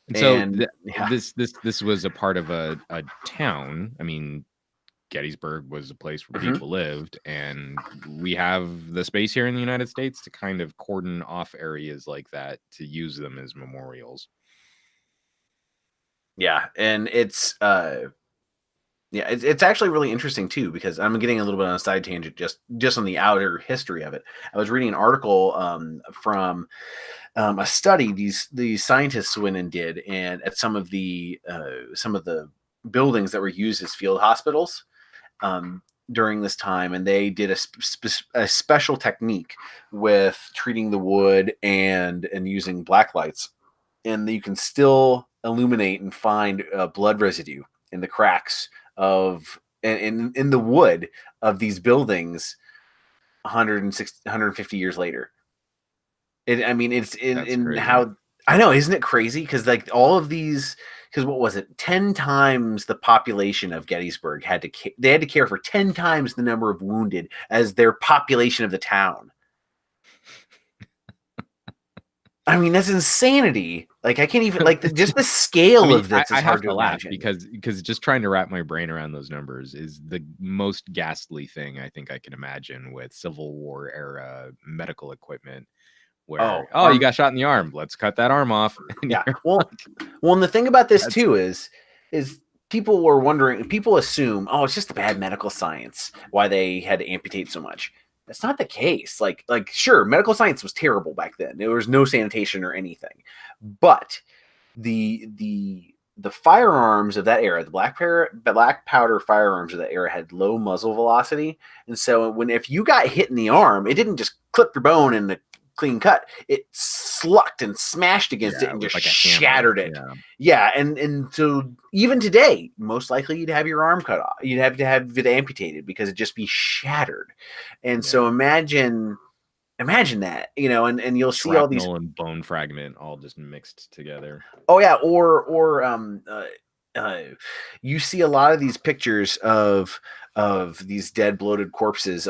And so And yeah. this was a part of a town. I mean, Gettysburg was a place where Mhm. people lived, and we have the space here in the United States to kind of cordon off areas like that to use them as memorials. Yeah. And it's actually really interesting too, because I'm getting a little bit on a side tangent just on the outer history of it. I was reading an article from a study these scientists went and did, and at some of the buildings that were used as field hospitals. during this time, and they did a special technique with treating the wood and using black lights, and you can still illuminate and find blood residue in the cracks of in the wood of these buildings 160 150 years later. I mean, it's That's in crazy. how I know, isn't it crazy? Because like all of these, because what was it? 10 times the population of Gettysburg they had to care for 10 times the number of wounded as their population of the town. I mean, that's insanity. Like I can't even just the I scale mean, of this I is have hard to to laugh imagine. because just trying to wrap my brain around those numbers is the most ghastly thing I think I can imagine with Civil War era medical equipment. Where Oh, you got shot in the arm, let's cut that arm off. And yeah. you're Well, like, and the thing about this that's too is people were wondering. People assume, oh, it's just a bad medical science why they had to amputate so much. That's not the case. Sure, medical science was terrible back then. There was no sanitation or anything, but the firearms of that era, the black powder firearms of that era had low muzzle velocity, and so if you got hit in the arm, it didn't just clip your bone in a clean cut. It slucked and smashed against it yeah, and with just like a hammer. shattered it. Yeah, Yeah, and so even today, most likely you'd have your arm cut off. You'd have to have it amputated because it'd just be shattered. And so yeah. imagine that, and you'll see all these. Shrapnel and bone fragment all just mixed together. Oh yeah, uh, you see a lot of these pictures of these dead, bloated corpses,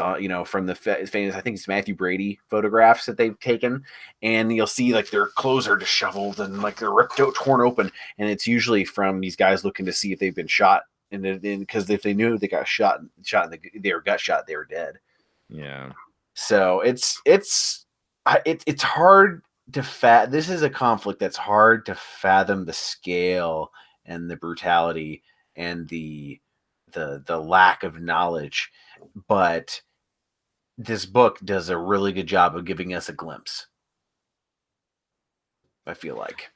from the famous, I think it's Matthew Brady photographs that they've taken, and you'll see like their clothes are disheveled and like they're ripped out, torn open, and it's usually from these guys looking to see if they've been shot, and because if they knew they got shot in their gut shot, they were dead. Yeah. So it's hard to this is a conflict that's hard to fathom the scale and the brutality and the lack of knowledge, but this book does a really good job of giving us a glimpse. I feel like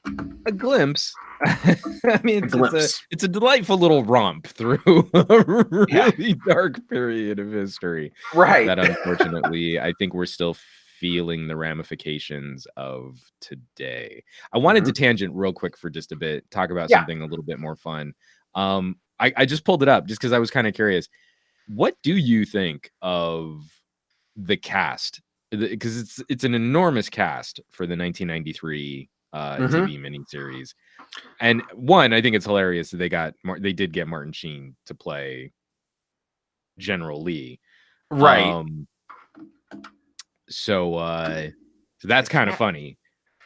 A glimpse. I mean, a glimpse. it's a delightful little romp through a Yeah, really dark period of history right. that unfortunately I think we're still feeling the ramifications of today. I wanted to Mhm. tangent real quick for just a bit, talk about Yeah. something a little bit more fun. I just pulled it up just because I was kind of curious. What do you think of the cast? Because it's an enormous cast for the 1993 Hmm. TV miniseries. And one, I think it's hilarious that they did get Martin Sheen to play General Lee. Right. Um, so that's kind of That, funny.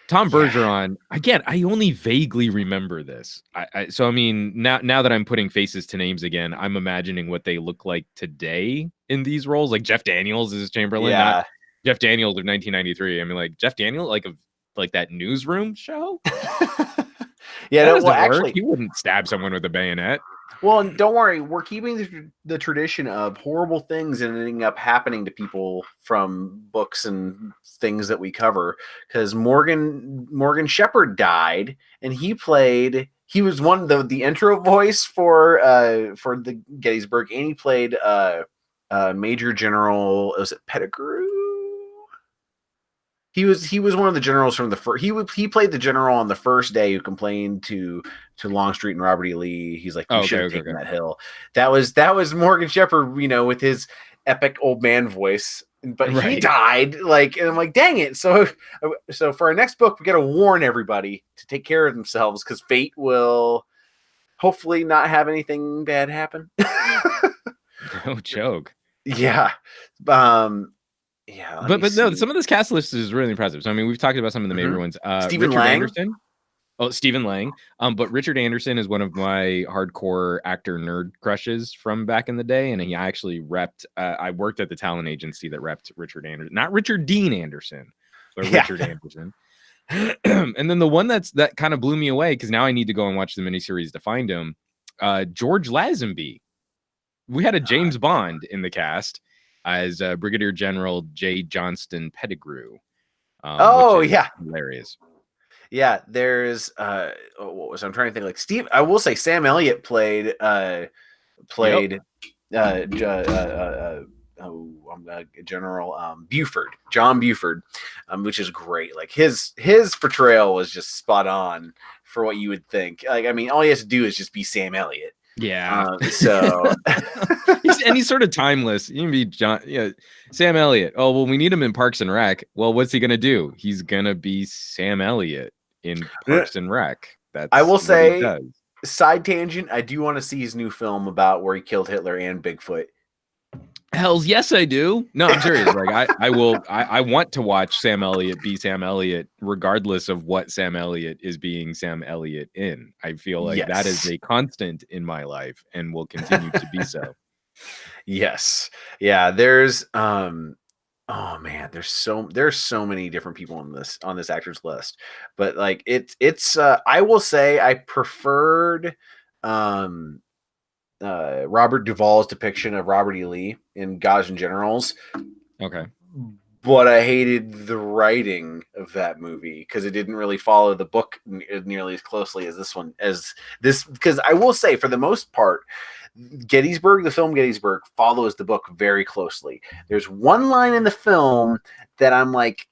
Tom yeah. Bergeron, again, I only vaguely remember this. So I mean, now that I'm putting faces to names again, I'm imagining what they look like today in these roles. Like Jeff Daniels is Chamberlain, not Yeah. Jeff Daniels of 1993. I mean, like Jeff Daniels, like that newsroom show. Yeah, That no, well, doesn't work. actually, He wouldn't stab someone with a bayonet. well, and don't worry, we're keeping the tradition of horrible things ending up happening to people from books and things that we cover. Because Morgan Shepherd died, and he was one of the intro voice for the Gettysburg, and he played Major General, was it Pettigrew? He was one of the generals from the first. He played the general on the first day who complained to Longstreet and Robert E. Lee. He's like, we Oh, should okay, have okay, taken okay. that hill. That was Morgan Shepherd, with his epic old man voice. But he Right. died, and I'm like, dang it. So for our next book, we got to warn everybody to take care of themselves because fate will hopefully not have anything bad happen. No joke. Yeah. Um. Yeah. Let me But no, some see. of this cast list is really impressive. So I mean, we've talked about some of the major Mhm. ones. Stephen Richard Lang. Anderson. Oh, Stephen Lang. But Richard Anderson is one of my hardcore actor nerd crushes from back in the day, and he actually repped. I worked at the talent agency that repped Richard Anderson, not Richard Dean Anderson, but Yeah. Richard Anderson. And then the one that kind of blew me away because now I need to go and watch the miniseries to find him. George Lazenby. We had a James Bond in the cast as Brigadier General J. Johnston Pettigrew, which Oh is yeah. hilarious. Yeah, there's what was I'm trying to think, like Steve. I will say Sam Elliott played Yep. General Buford, John Buford, which is great. Like his portrayal was just spot on for what you would think. Like, I mean, all he has to do is just be Sam Elliott. Yeah. So he's sort of timeless. You can be John, Sam Elliott. Oh, well, we need him in Parks and Rec. Well, what's he gonna do? He's gonna be Sam Elliott in Parks and Rec. That's I will what say, he does. Side tangent, I do want to see his new film about where he killed Hitler and Bigfoot. Hells yes, I do. No, I'm serious. Like I will. I want to watch Sam Elliott be Sam Elliott, regardless of what Sam Elliott is being Sam Elliott in. I feel like that is a constant in my life and will continue to be so. Yes. Yeah. There's oh man, there's so many different people on this actors list, but like it's I will say I preferred Robert Duvall's depiction of Robert E. Lee in Gods and Generals. Okay. But I hated the writing of that movie because it didn't really follow the book nearly as closely as this. Because I will say, for the most part, the film Gettysburg follows the book very closely. There's one line in the film that I'm like,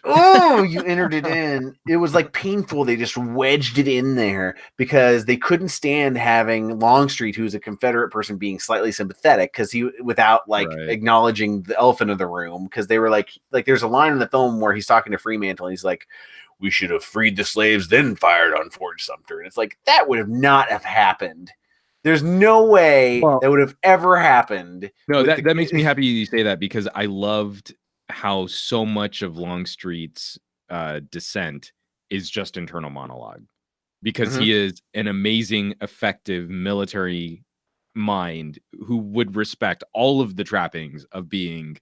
oh, you entered it in. It was like painful. They just wedged it in there because they couldn't stand having Longstreet, who's a Confederate person, being slightly sympathetic because without acknowledging the elephant of the room. Because they were like there's a line in the film where he's talking to Fremantle and he's like, "We should have freed the slaves, then fired on Fort Sumter." And it's like, that would have not have happened. There's no way that would have ever happened. No, that makes me happy you say that, because I loved how so much of Longstreet's dissent is just internal monologue, because he is an amazing, effective military mind who would respect all of the trappings of being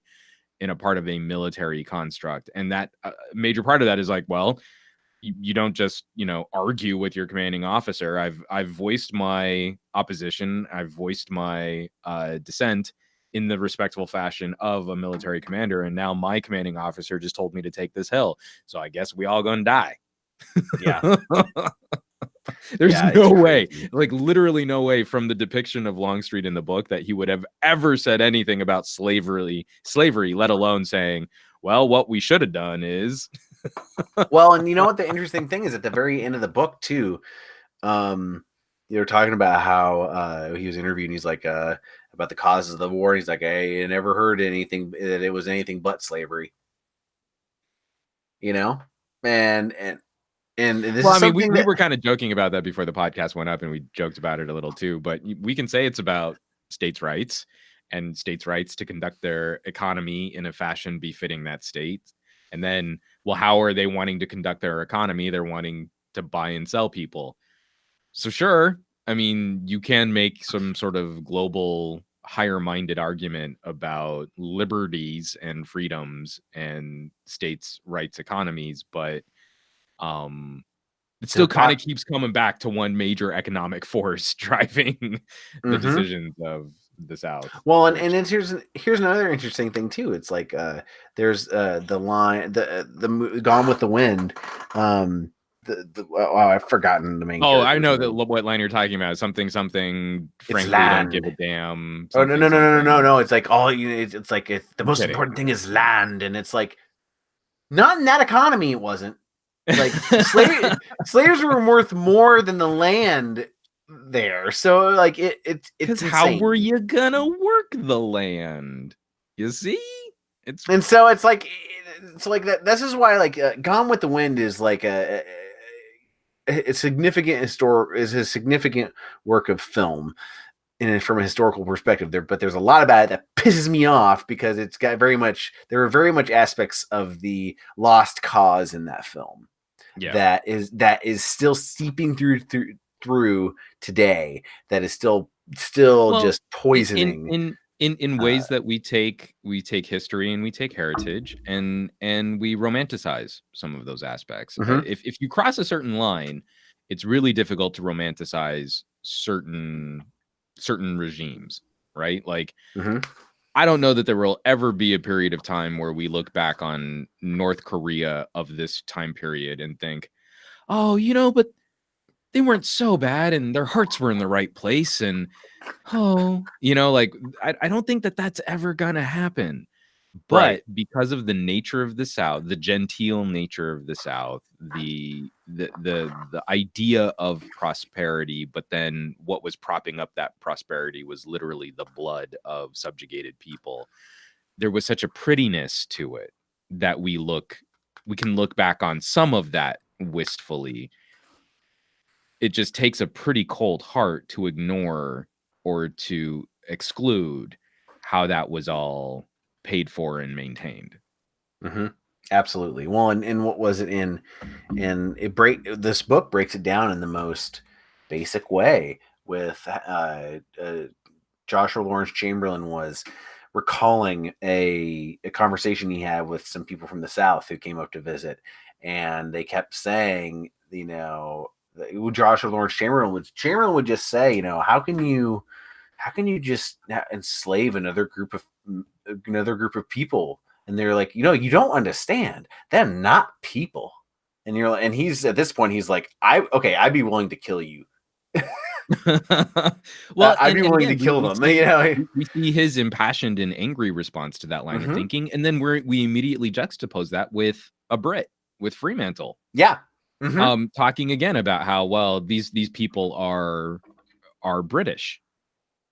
in a part of a military construct. And that major part of that is like, well, you don't just, argue with your commanding officer. I've voiced my opposition. I've voiced my dissent in the respectful fashion of a military commander. And now my commanding officer just told me to take this hill. So I guess we all gonna die. Yeah. There's no way, like literally no way, from the depiction of Longstreet in the book, that he would have ever said anything about slavery, let alone saying, well, what we should have done is. Well, and you know what the interesting thing is, at the very end of the book too, they were talking about how he was interviewed and he's like, about the causes of the war. He's like, I never heard anything that it was anything but slavery. And this well, I mean, we were kind of joking about that before the podcast went up, and we joked about it a little too, but we can say it's about states' rights and states' rights to conduct their economy in a fashion befitting that state. And then, well, how are they wanting to conduct their economy? They're wanting to buy and sell people. So sure, I mean, you can make some sort of global, higher-minded argument about liberties and freedoms and states' rights economies, but it still kind of keeps coming back to one major economic force driving the decisions of the South. Well, and here's another interesting thing too. It's like there's the line, the Gone with the Wind. I've forgotten the main. Oh, I know what line you're talking about. Something. Frankly, don't give a damn. Oh no! It's like it's like the most important thing is land, and it's like, not in that economy. It wasn't like slaves were worth more than the land there. So like it's how were you gonna work the land? You see, so it's like that. This is why Gone with the Wind is like a significant work of film, and from a historical perspective there. But there's a lot about it that pisses me off because it's got there are very much aspects of the lost cause in that film. Yeah. That is still seeping through today. That is still just poisoning in ways that we take history and we take heritage and we romanticize some of those aspects. If you cross a certain line, it's really difficult to romanticize certain regimes, right? Like, I don't know that there will ever be a period of time where we look back on North Korea of this time period and think, oh, but they weren't so bad, and their hearts were in the right place, and like I don't think that that's ever gonna happen. Right. But because of the nature of the South, the genteel nature of the South, the idea of prosperity, but then what was propping up that prosperity was literally the blood of subjugated people. There was such a prettiness to it that we can look back on some of that wistfully. It just takes a pretty cold heart to ignore or to exclude how that was all paid for and maintained. Mm-hmm. Absolutely. Well, and what was it in this book breaks it down in the most basic way with Joshua Lawrence Chamberlain was recalling a conversation he had with some people from the South who came up to visit, and they kept saying, Joshua Lawrence Chamberlain would just say, how can you just enslave another group of people? And they're like, you don't understand. They're not people. And and he's at this point, he's like, I'd be willing to kill you. Well, I'd be and willing to again, kill them. we see his impassioned and angry response to that line of thinking, and then we immediately juxtapose that with a Brit, with Fremantle. Yeah. Talking again about how, well, these people are British.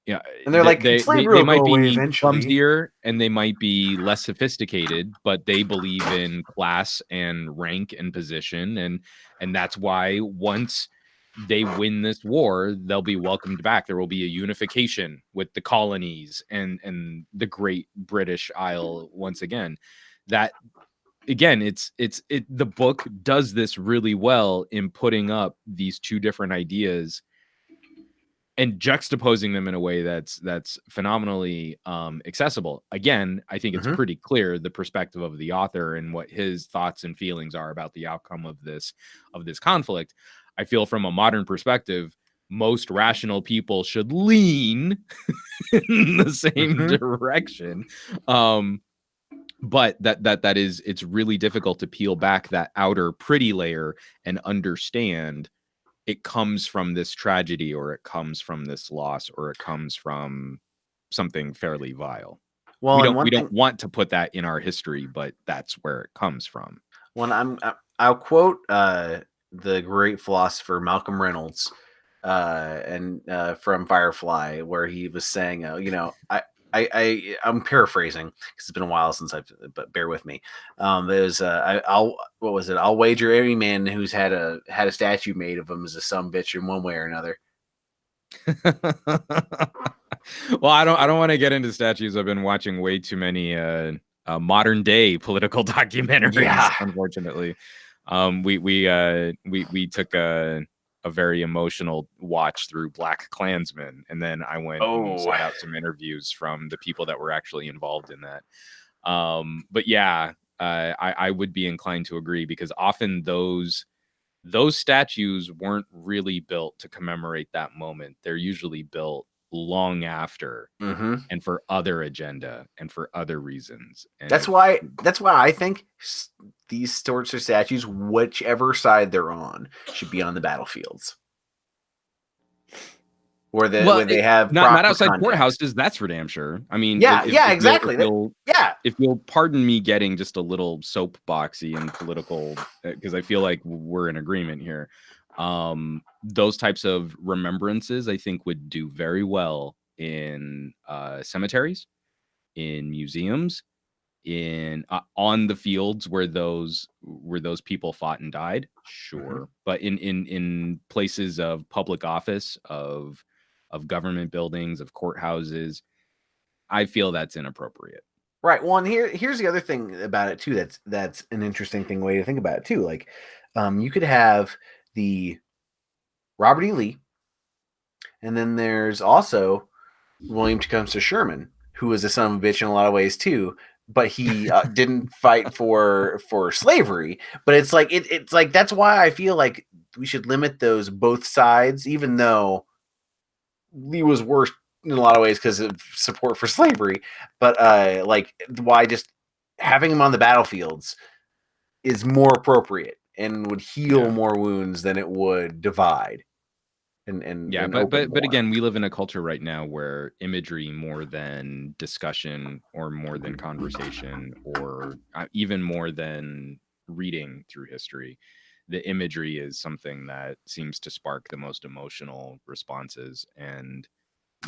Yeah, and they're like, slavery will might go away be eventually. clumsier and they might be less sophisticated, but they believe in class and rank and position, and that's why once they win this war, they'll be welcomed back. There will be a unification with the colonies and the great British Isle once again. That again, the book does this really well in putting up these two different ideas and juxtaposing them in a way that's phenomenally accessible. Again, I think it's pretty clear the perspective of the author and what his thoughts and feelings are about the outcome of this conflict. I feel from a modern perspective, most rational people should lean in the same direction. But it's really difficult to peel back that outer pretty layer and understand it comes from this tragedy, or it comes from this loss, or it comes from something fairly vile. Well, We don't want to put that in our history, but that's where it comes from. I'll quote the great philosopher Malcolm Reynolds from Firefly, where he was saying, I'm paraphrasing because it's been a while since but bear with me. I'll wager every man who's had a statue made of him is a sumbitch in one way or another. Well, I don't want to get into statues. I've been watching way too many modern day political documentaries, unfortunately. We took a very emotional watch through Black Klansman, and then I went and sought out some interviews from the people that were actually involved in that. But yeah, I would be inclined to agree, because often those statues weren't really built to commemorate that moment. They're usually built long after, and for other agenda and for other reasons. And that's why I think these sorts of statues, whichever side they're on, should be on the battlefields. Where they have not outside courthouses, that's for damn sure. I mean, exactly. If you'll pardon me getting just a little soapboxy and political, because I feel like we're in agreement here. Those types of remembrances, I think, would do very well in cemeteries, in museums, in on the fields where those people fought and died. Sure, but in places of public office, of government buildings, of courthouses, I feel that's inappropriate. Right. Well, and here's the other thing about it too. That's an interesting way to think about it too. Like, you could have the Robert E. Lee, and then there's also William Tecumseh Sherman, who was a son of a bitch in a lot of ways too. But he didn't fight for slavery. But it's like that's why I feel like we should limit those both sides, even though Lee was worse in a lot of ways because of support for slavery. But why just having him on the battlefields is more appropriate and would heal more wounds than it would divide. Yeah, and but open but but more. again, we live in a culture right now where imagery more than discussion or more than conversation or even more than reading through history, the imagery is something that seems to spark the most emotional responses. And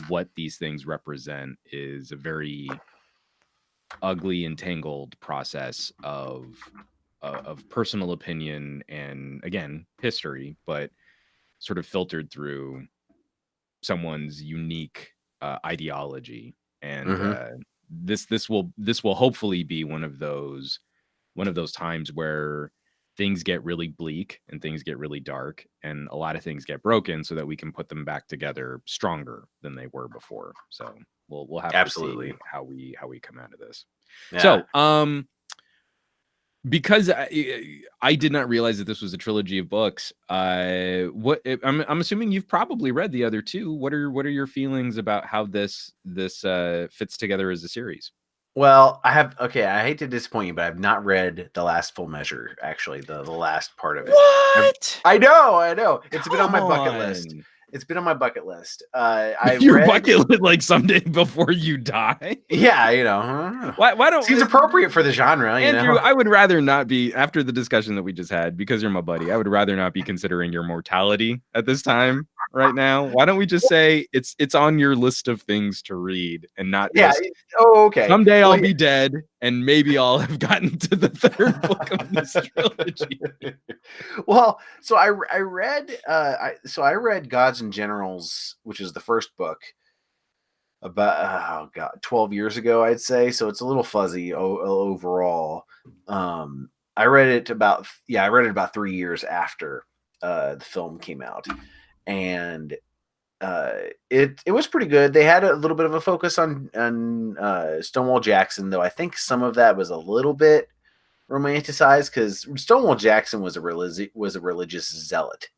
what these things represent is a very ugly, entangled process of personal opinion and again history, but sort of filtered through someone's unique ideology. And Hmm. this will hopefully be one of those times where things get really bleak and things get really dark and a lot of things get broken so that we can put them back together stronger than they were before. So we'll have to Absolutely. see how we come out of this. Yeah. So because I did not realize that this was a trilogy of books. I'm assuming you've probably read the other two. What are your feelings about how this fits together as a series? Well, I have. Okay, I hate to disappoint you, but I've not read the last full measure. Actually, the last part of it. What? I know, I know. It's been on Come my bucket list. on. It's been on my bucket list. I Your read. bucket list like someday before you die? Yeah, you know, Why don't seems appropriate for the genre. You Andrew, know. I would rather not be after the discussion that we just had because you're my buddy. I would rather not be considering your mortality at this time right now. Why don't we just say it's on your list of things to read and not Yeah. just Oh, okay. someday Well, I'll be dead and maybe I'll have gotten to the third book of this trilogy. well, so I read I read Gods and Generals, which is the first book, about 12 years ago, I'd say. So it's a little fuzzy overall. I read it about 3 years after the film came out, and it was pretty good. They had a little bit of a focus on Stonewall Jackson, though I think some of that was a little bit romanticized because Stonewall Jackson was a religious zealot.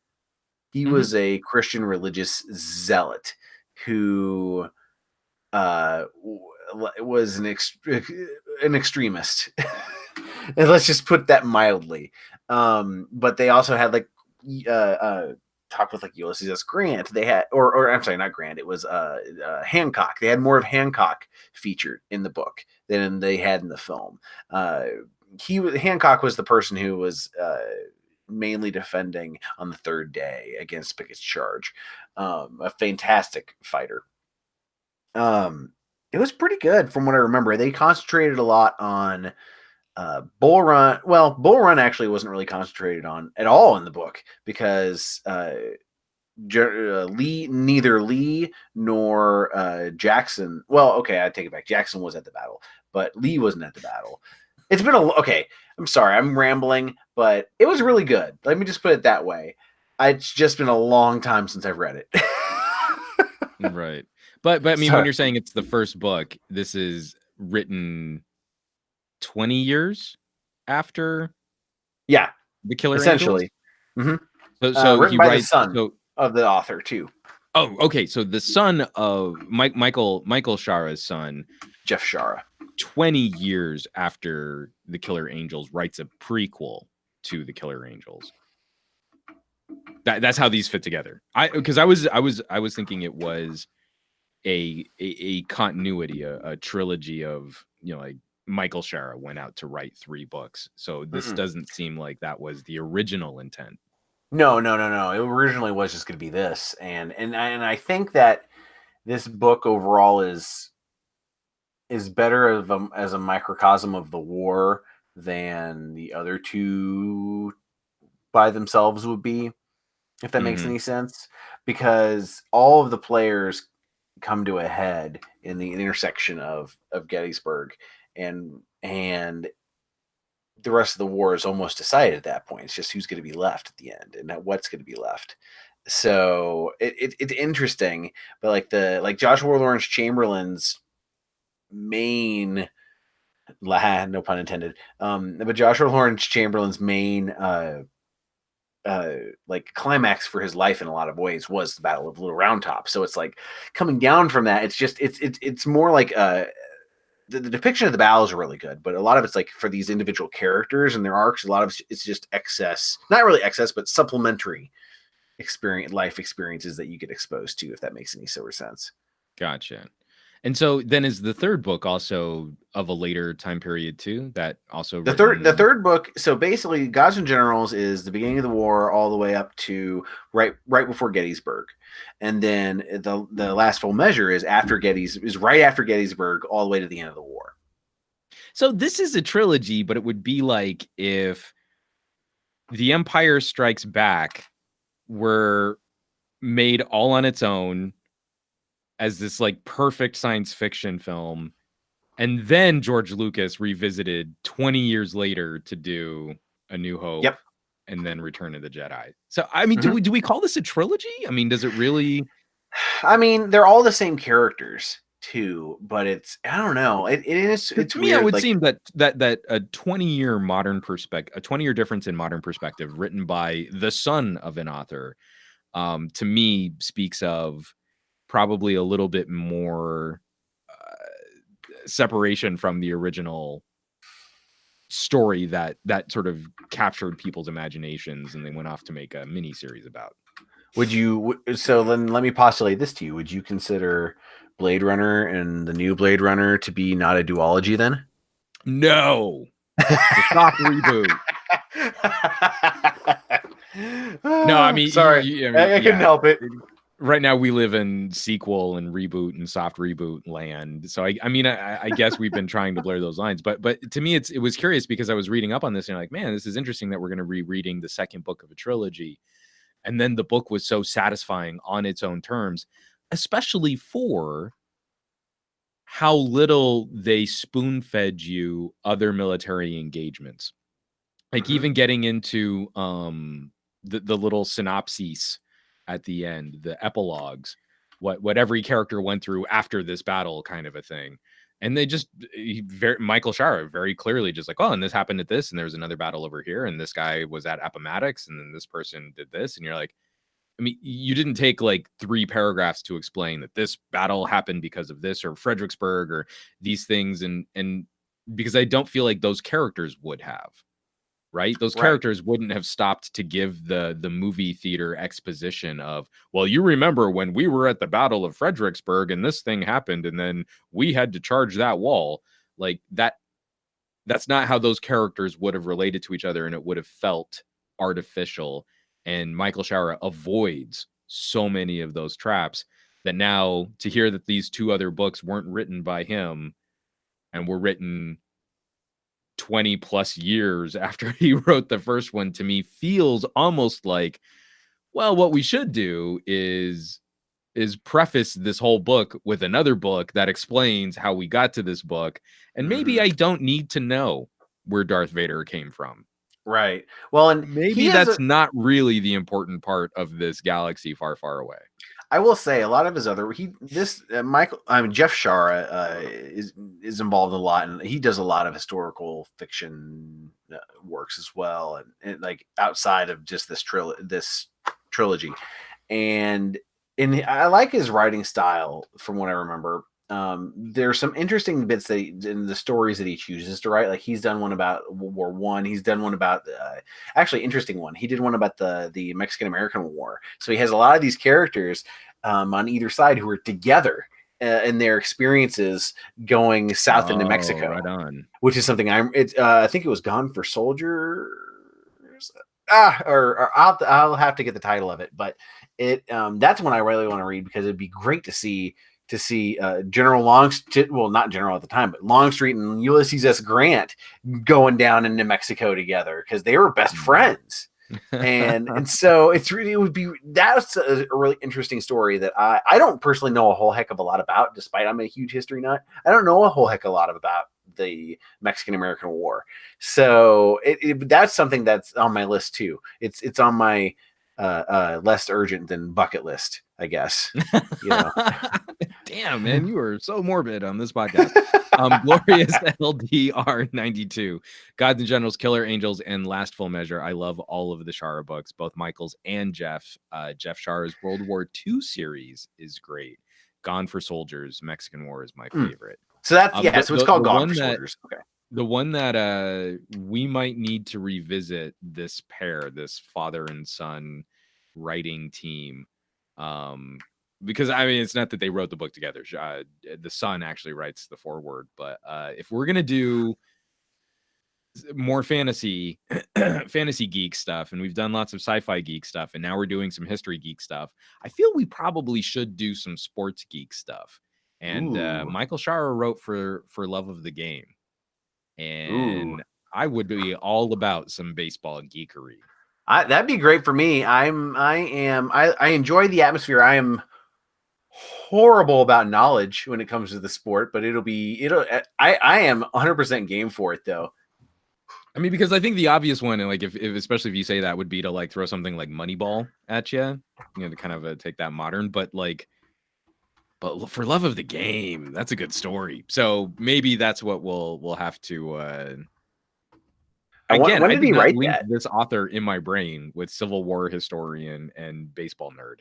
He Mhm. was a Christian religious zealot who was an extremist. And let's just put that mildly. But they also had like talk with like Ulysses S. Grant. They had, or I'm sorry, not Grant. It was Hancock. They had more of Hancock featured in the book than they had in the film. Hancock was the person who was mainly defending on the third day against Pickett's charge. A fantastic fighter. Um, it was pretty good from what I remember. They concentrated a lot on Bull Run. Well, Bull Run actually wasn't really concentrated on at all in the book because neither Lee nor Jackson. Well, okay, I take it back. Jackson was at the battle, but Lee wasn't at the battle. It's been okay. I'm sorry, I'm rambling, but it was really good. Let me just put it that way. It's just been a long time since I've read it. Right. But I mean when Sorry. you're saying it's the first book, this is written 20 years after Yeah, The Killer Angels? essentially. Hmm. So Written he by the writes son so of the author too, oh, okay. So the son of Michael Shara's son, Jeff Shaara. 20 years after The Killer Angels, writes a prequel to The Killer Angels. That's how these fit together. I was thinking it was a continuity, a trilogy of like Michael Shara went out to write 3 books. So this Mm-mm. doesn't seem like that was the original intent. No, no, no, no. It originally was just going to be this, and I think that this book overall is better as a microcosm of the war than the other two by themselves would be, if that makes Hmm. any sense. Because all of the players come to a head in the intersection of Gettysburg, and the rest of the war is almost decided at that point. It's just who's going to be left at the end and what's going to be left. So it's interesting, but like Joshua Lawrence Chamberlain's main no pun intended. But Joshua Lawrence Chamberlain's main like climax for his life in a lot of ways was the Battle of Little Round Top. So it's like coming down from that, it's more like the depiction of the battle is really good, but a lot of it's like for these individual characters and their arcs. A lot of it's just excess, not really excess, but supplementary life experiences that you get exposed to, if that makes any sort of sense. Gotcha. And so then is the third book also of a later time period too? That also The written. third book, so basically Gods and Generals is the beginning of the war all the way up to right before Gettysburg. And then the last full measure is right after Gettysburg all the way to the end of the war. So this is a trilogy, but it would be like if The Empire Strikes Back were made all on its own as this like perfect science fiction film, and then George Lucas revisited 20 years later to do A New Hope. Yep. And then Return of the Jedi. So I mean, Mm-hmm. do we call this a trilogy? I mean, does it really? I mean, they're all the same characters too, but I don't know. It's To me, it weird. would Like, seem that a 20-year modern perspective, a 20-year difference in modern perspective, written by the son of an author, to me speaks of probably a little bit more separation from the original story that sort of captured people's imaginations, and they went off to make a mini series about. so then let me postulate this to you. Would you consider Blade Runner and the new Blade Runner to be not a duology then? No. The soft reboot. No, I mean, sorry, I couldn't help it. Right now, we live in sequel and reboot and soft reboot land. So, I mean, I guess we've been trying to blur those lines. But to me, it was curious because I was reading up on this and like, man, this is interesting that we're going to be reading the second book of a trilogy. And then the book was so satisfying on its own terms, especially for how little they spoon-fed you other military engagements. Like even getting into the little synopses at the end, the epilogues, what every character went through after this battle, kind of a thing. And they just Michael Shaara very clearly just like, oh, and this happened at this, and there's another battle over here, and this guy was at Appomattox, and then this person did this, and you're like, I mean, you didn't take like 3 paragraphs to explain that this battle happened because of this or Fredericksburg or these things, and because I don't feel like those characters would have. Right? Those Right. characters wouldn't have stopped to give the movie theater exposition of, well, you remember when we were at the Battle of Fredericksburg and this thing happened and then we had to charge that wall. Like that's not how those characters would have related to each other, and it would have felt artificial. And Michael Shaara avoids so many of those traps that now to hear that these 2 other books weren't written by him and were written 20 plus years after he wrote the first one, to me feels almost like, well, what we should do is preface this whole book with another book that explains how we got to this book, and maybe I don't need to know where Darth Vader came from. Right. Well, and maybe that's not really the important part of this galaxy far, far away. I will say a lot of his other Jeff Shaara is involved a lot, and he does a lot of historical fiction works as well, and like outside of just this trilogy, and I like his writing style from what I remember. There's some interesting bits in the stories that he chooses to write. Like he's done one about World War One. He's done one about actually interesting one. He did one about the Mexican American War. So he has a lot of these characters on either side who are together in their experiences going south into Mexico. Right on. Which is something I think it was Gone for Soldiers. Or I'll have to get the title of it, but that's one I really want to read because it'd be great to see General Longstreet, well, not General at the time, but Longstreet and Ulysses S. Grant going down into Mexico together because they were best friends. and so that's a really interesting story that I don't personally know a whole heck of a lot about, despite I'm a huge history nut. I don't know a whole heck of a lot about the Mexican American War. So that's something that's on my list too. It's on my less urgent than bucket list, I guess. You know. Damn, man, you are so morbid on this podcast. Glorious LDR 92, Gods and Generals, Killer Angels, and Last Full Measure. I love all of the Shaara books, both Michael's and Jeff. Jeff Shaara's World War II series is great. Gone for Soldiers, Mexican War is my favorite. So that's so it's called Gone for Soldiers. Okay. The one that we might need to revisit, this pair, this father and son writing team. Because I mean, it's not that they wrote the book together. The son actually writes the foreword. But if we're gonna do more fantasy geek stuff, and we've done lots of sci-fi geek stuff, and now we're doing some history geek stuff, I feel we probably should do some sports geek stuff. And Michael Shaara wrote for Love of the Game, and I would be all about some baseball geekery. That'd be great for me. I enjoy the atmosphere. I am horrible about knowledge when it comes to the sport, but I am 100% game for it though. I mean, because I think the obvious one, and like if especially if you say that, would be to like throw something like Moneyball at you, to kind of take that modern, but for Love of the Game, that's a good story. So maybe that's what we'll have to. Again, when I did did he not write link that? this author in my brain with Civil War historian and baseball nerd.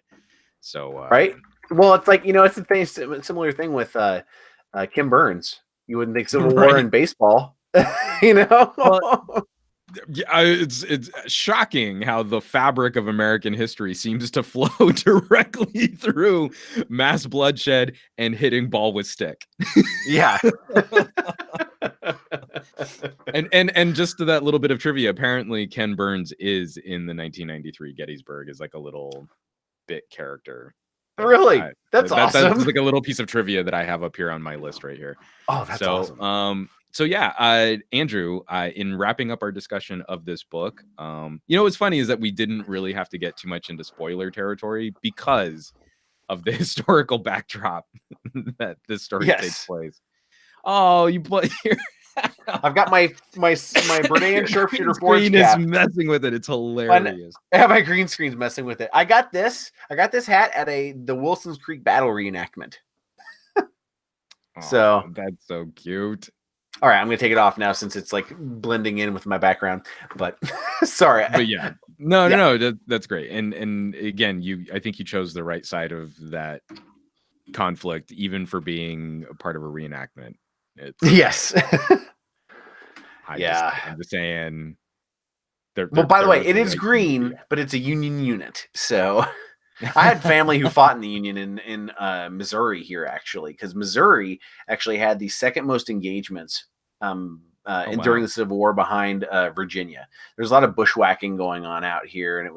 So right. Well, it's like it's the thing, similar thing with Kim Burns. You wouldn't think Civil War and baseball, Well, yeah, it's shocking how the fabric of American history seems to flow directly through mass bloodshed and hitting ball with stick. Yeah. and just to that little bit of trivia, apparently Ken Burns is in the 1993 Gettysburg as like a little bit character. Really? That's awesome. That's like a little piece of trivia that I have up here on my list right here. Oh, that's awesome. So yeah, Andrew, in wrapping up our discussion of this book, what's funny is that we didn't really have to get too much into spoiler territory because of the historical backdrop that this story takes place. Oh, you play here. I've got my Bredan sharpshooter screen is messing with it. It's hilarious. I have my green screen's messing with it. I got this hat at the Wilson's Creek battle reenactment. So that's so cute. All right, I'm gonna take it off now since it's like blending in with my background. But sorry. But yeah, no, that's great. And again, I think you chose the right side of that conflict, even for being a part of a reenactment. Yes. I'm just saying. Well, by the way, it is green, but it's a Union unit. So I had family who fought in the Union in Missouri here, actually, because Missouri actually had the second most engagements during the Civil War behind Virginia. There's a lot of bushwhacking going on out here, and it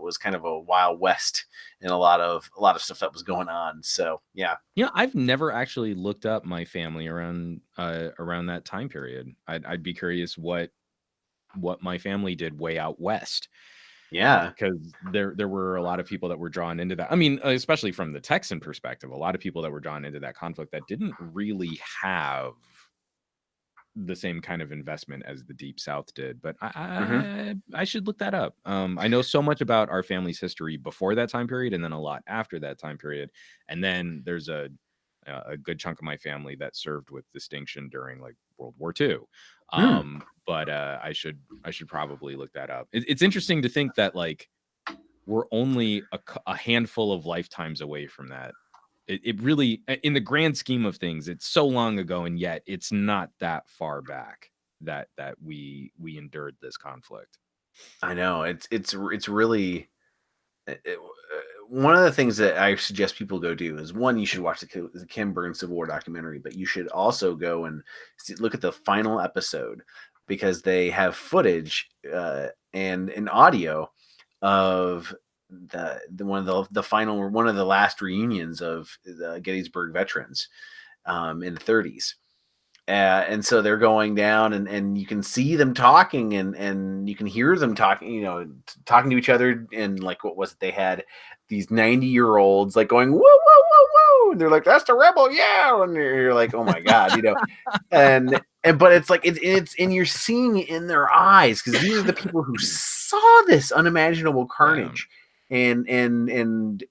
was kind of a Wild West and a lot of stuff that was going on. So yeah, I've never actually looked up my family around that time period. I'd be curious what my family did way out west. Yeah, because there were a lot of people that were drawn into that. I mean, especially from the Texan perspective, a lot of people that were drawn into that conflict that didn't really have the same kind of investment as the Deep South did. But I should look that up. I know so much about our family's history before that time period, and then a lot after that time period. And then there's a good chunk of my family that served with distinction during like World War II. But I should probably look that up. It's interesting to think that like we're only a handful of lifetimes away from that. It really, in the grand scheme of things, it's so long ago, and yet it's not that far back that we endured this conflict. I know it's really one of the things that I suggest people go do is, one, you should watch the Kim Burns Civil War documentary, but you should also go and look at the final episode, because they have footage and an audio of one of the last reunions of the Gettysburg veterans in the 30s. And so they're going down, and you can see them talking, and you can hear them talking, talking to each other. And like, what was it? They had these 90-year-olds like going, whoa, whoa, whoa, whoa. And they're like, that's the rebel. Yeah. And you're like, oh my God, but it's like, and you're seeing it in their eyes, because these are the people who saw this unimaginable carnage and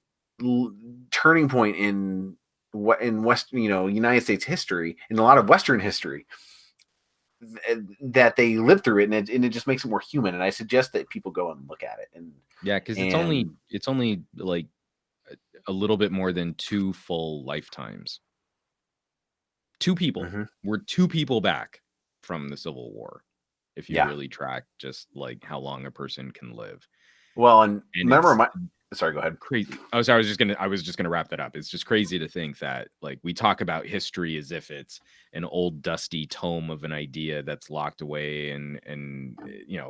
turning point in West, United States history, in a lot of Western history, that they lived through it, and it just makes it more human. And I suggest that people go and look at it. And because it's only like a little bit more than 2 full lifetimes. 2 people. We're 2 people back from the Civil War, if you really track just like how long a person can live. Well, and remember Sorry, go ahead. Crazy. Oh, sorry. I was just gonna wrap that up. It's just crazy to think that like we talk about history as if it's an old dusty tome of an idea that's locked away and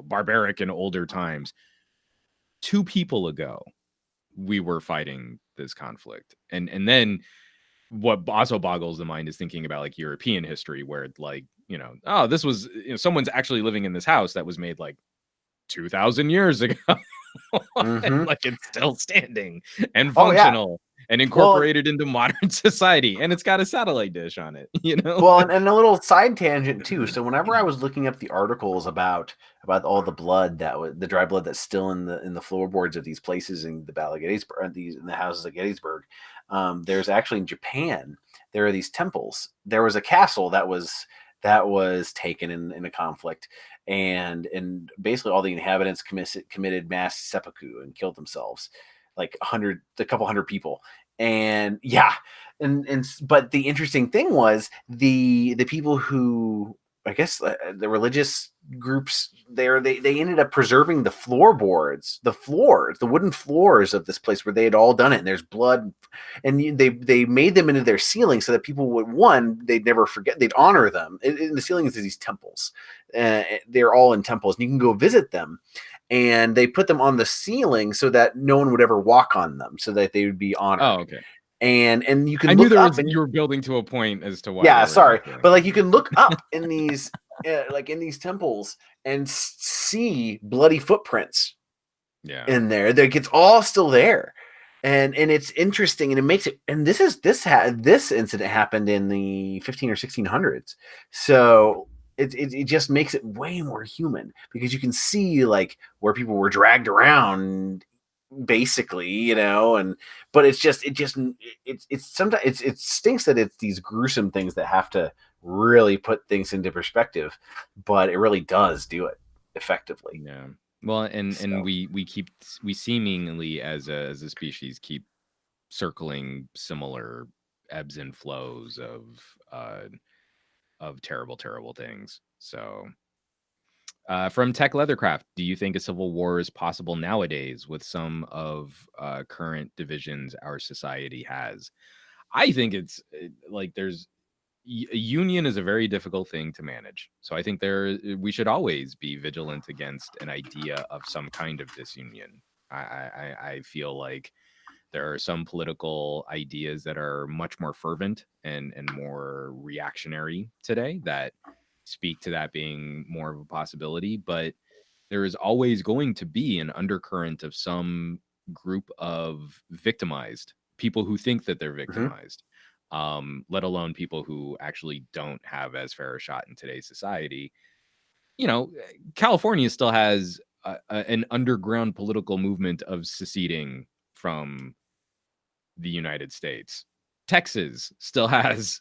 barbaric in older times. 2 people ago, we were fighting this conflict, and then what also boggles the mind is thinking about like European history, where like oh, this was someone's actually living in this house that was made like 2,000 years ago. Mm-hmm. Like it's still standing and Oh yeah. functional and Well, incorporated into modern society, and it's got a satellite dish on it, well, and a little side tangent too. So whenever I was looking up the articles about all the blood that was the dry blood that's still in the floorboards of these places in the Battle of Gettysburg, these in the houses of Gettysburg, there's actually in Japan there are these temples. There was a castle that was taken in a conflict, and basically all the inhabitants committed mass seppuku and killed themselves, like a couple hundred people, and yeah, and but the interesting thing was the people who I guess the religious groups there they ended up preserving the floorboards, the wooden floors of this place where they had all done it. And there's blood, and they made them into their ceiling so that people would they'd never forget, they'd honor them. In the ceilings of these temples, they're all in temples, and you can go visit them. And they put them on the ceiling so that no one would ever walk on them, so that they would be honored. Oh, okay. And you I can knew look up and you were building to a point as to why they yeah, were sorry, evacuating but like you them. can look up in these like in these temples and see bloody footprints Yeah. in there. Like it's all still there, and it's interesting, and it makes it. And this incident happened in the 15 or 1600s, so it just makes it way more human because you can see like where people were dragged around basically, and but it's sometimes it stinks that it's these gruesome things that have to really put things into perspective, but it really does do it effectively. Yeah. Well, and So we seemingly as a species keep circling similar ebbs and flows of terrible, terrible things. So, from Tech Leathercraft, do you think a civil war is possible nowadays with some of current divisions our society has? I think it's like a union is a very difficult thing to manage. So I think we should always be vigilant against an idea of some kind of disunion. I feel like there are some political ideas that are much more fervent and more reactionary today that speak to that being more of a possibility, but there is always going to be an undercurrent of some group of victimized people who think that they're mhm. victimized, let alone people who actually don't have as fair a shot in today's society. California still has an underground political movement of seceding from the United States. Texas still has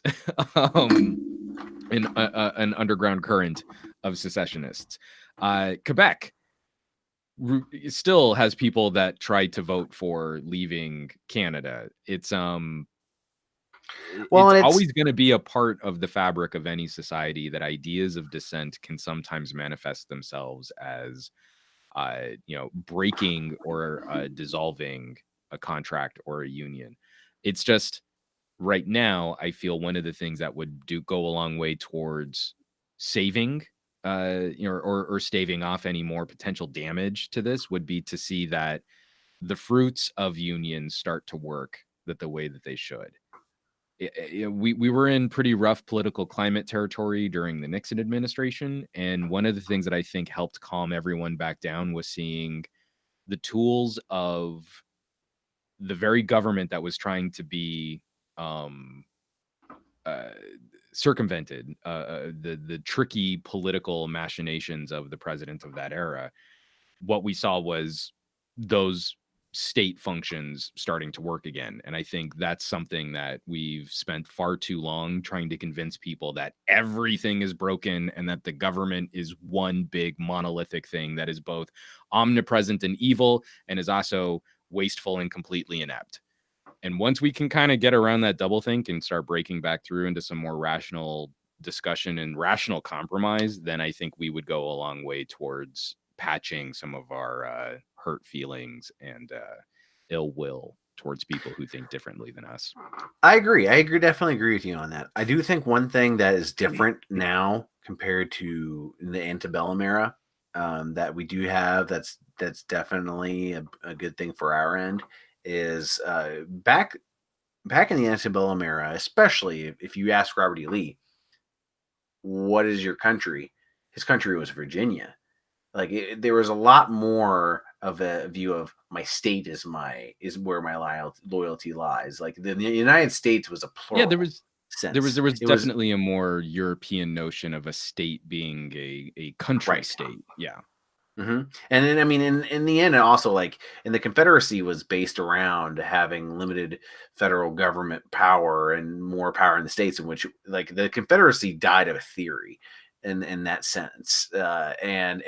an underground current of secessionists. Quebec still has people that tried to vote for leaving Canada. Well, It's and it's always going to be a part of the fabric of any society that ideas of dissent can sometimes manifest themselves as breaking or dissolving a contract or a union. It's just right now, I feel one of the things that would go a long way towards saving, or staving off any more potential damage to this would be to see that the fruits of unions start to work the way that they should. We were in pretty rough political climate territory during the Nixon administration, and one of the things that I think helped calm everyone back down was seeing the tools of the very government that was trying to be um, uh, circumvented, the tricky political machinations of the president of that era. What we saw was those state functions starting to work again. And I think that's something that we've spent far too long trying to convince people that everything is broken and that the government is one big monolithic thing that is both omnipresent and evil and is also wasteful and completely inept. And once we can kind of get around that doublethink and start breaking back through into some more rational discussion and rational compromise, then I think we would go a long way towards patching some of our hurt feelings ill will towards people who think differently than us. I agree. Definitely agree with you on that. I do think one thing that is different now compared to the antebellum era, that we do have that's definitely a good thing for our end is back in the antebellum era, especially if you ask Robert E. Lee, what is your country? His country was Virginia. Like there was a lot more of a view of my state is where my loyalty lies. Like the United States was a plural sense. There was It was definitely a more European notion of a state being a country right. state. Yeah. And then I mean, in the end, it also like in the Confederacy was based around having limited federal government power and more power in the states, in which like the Confederacy died of a theory in that sense, and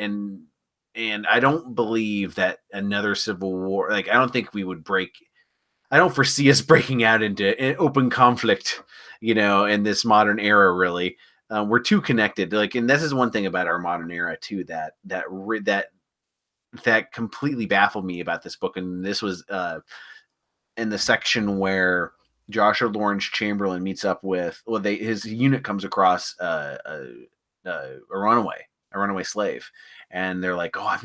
I don't believe that another civil war. Like I don't think we would break. I don't foresee us breaking out into an open conflict, in this modern era. Really, we're too connected. Like, and this is one thing about our modern era too that completely baffled me about this book. And this was in the section where Joshua Lawrence Chamberlain meets up with his unit comes across a runaway slave, and they're like, "Oh,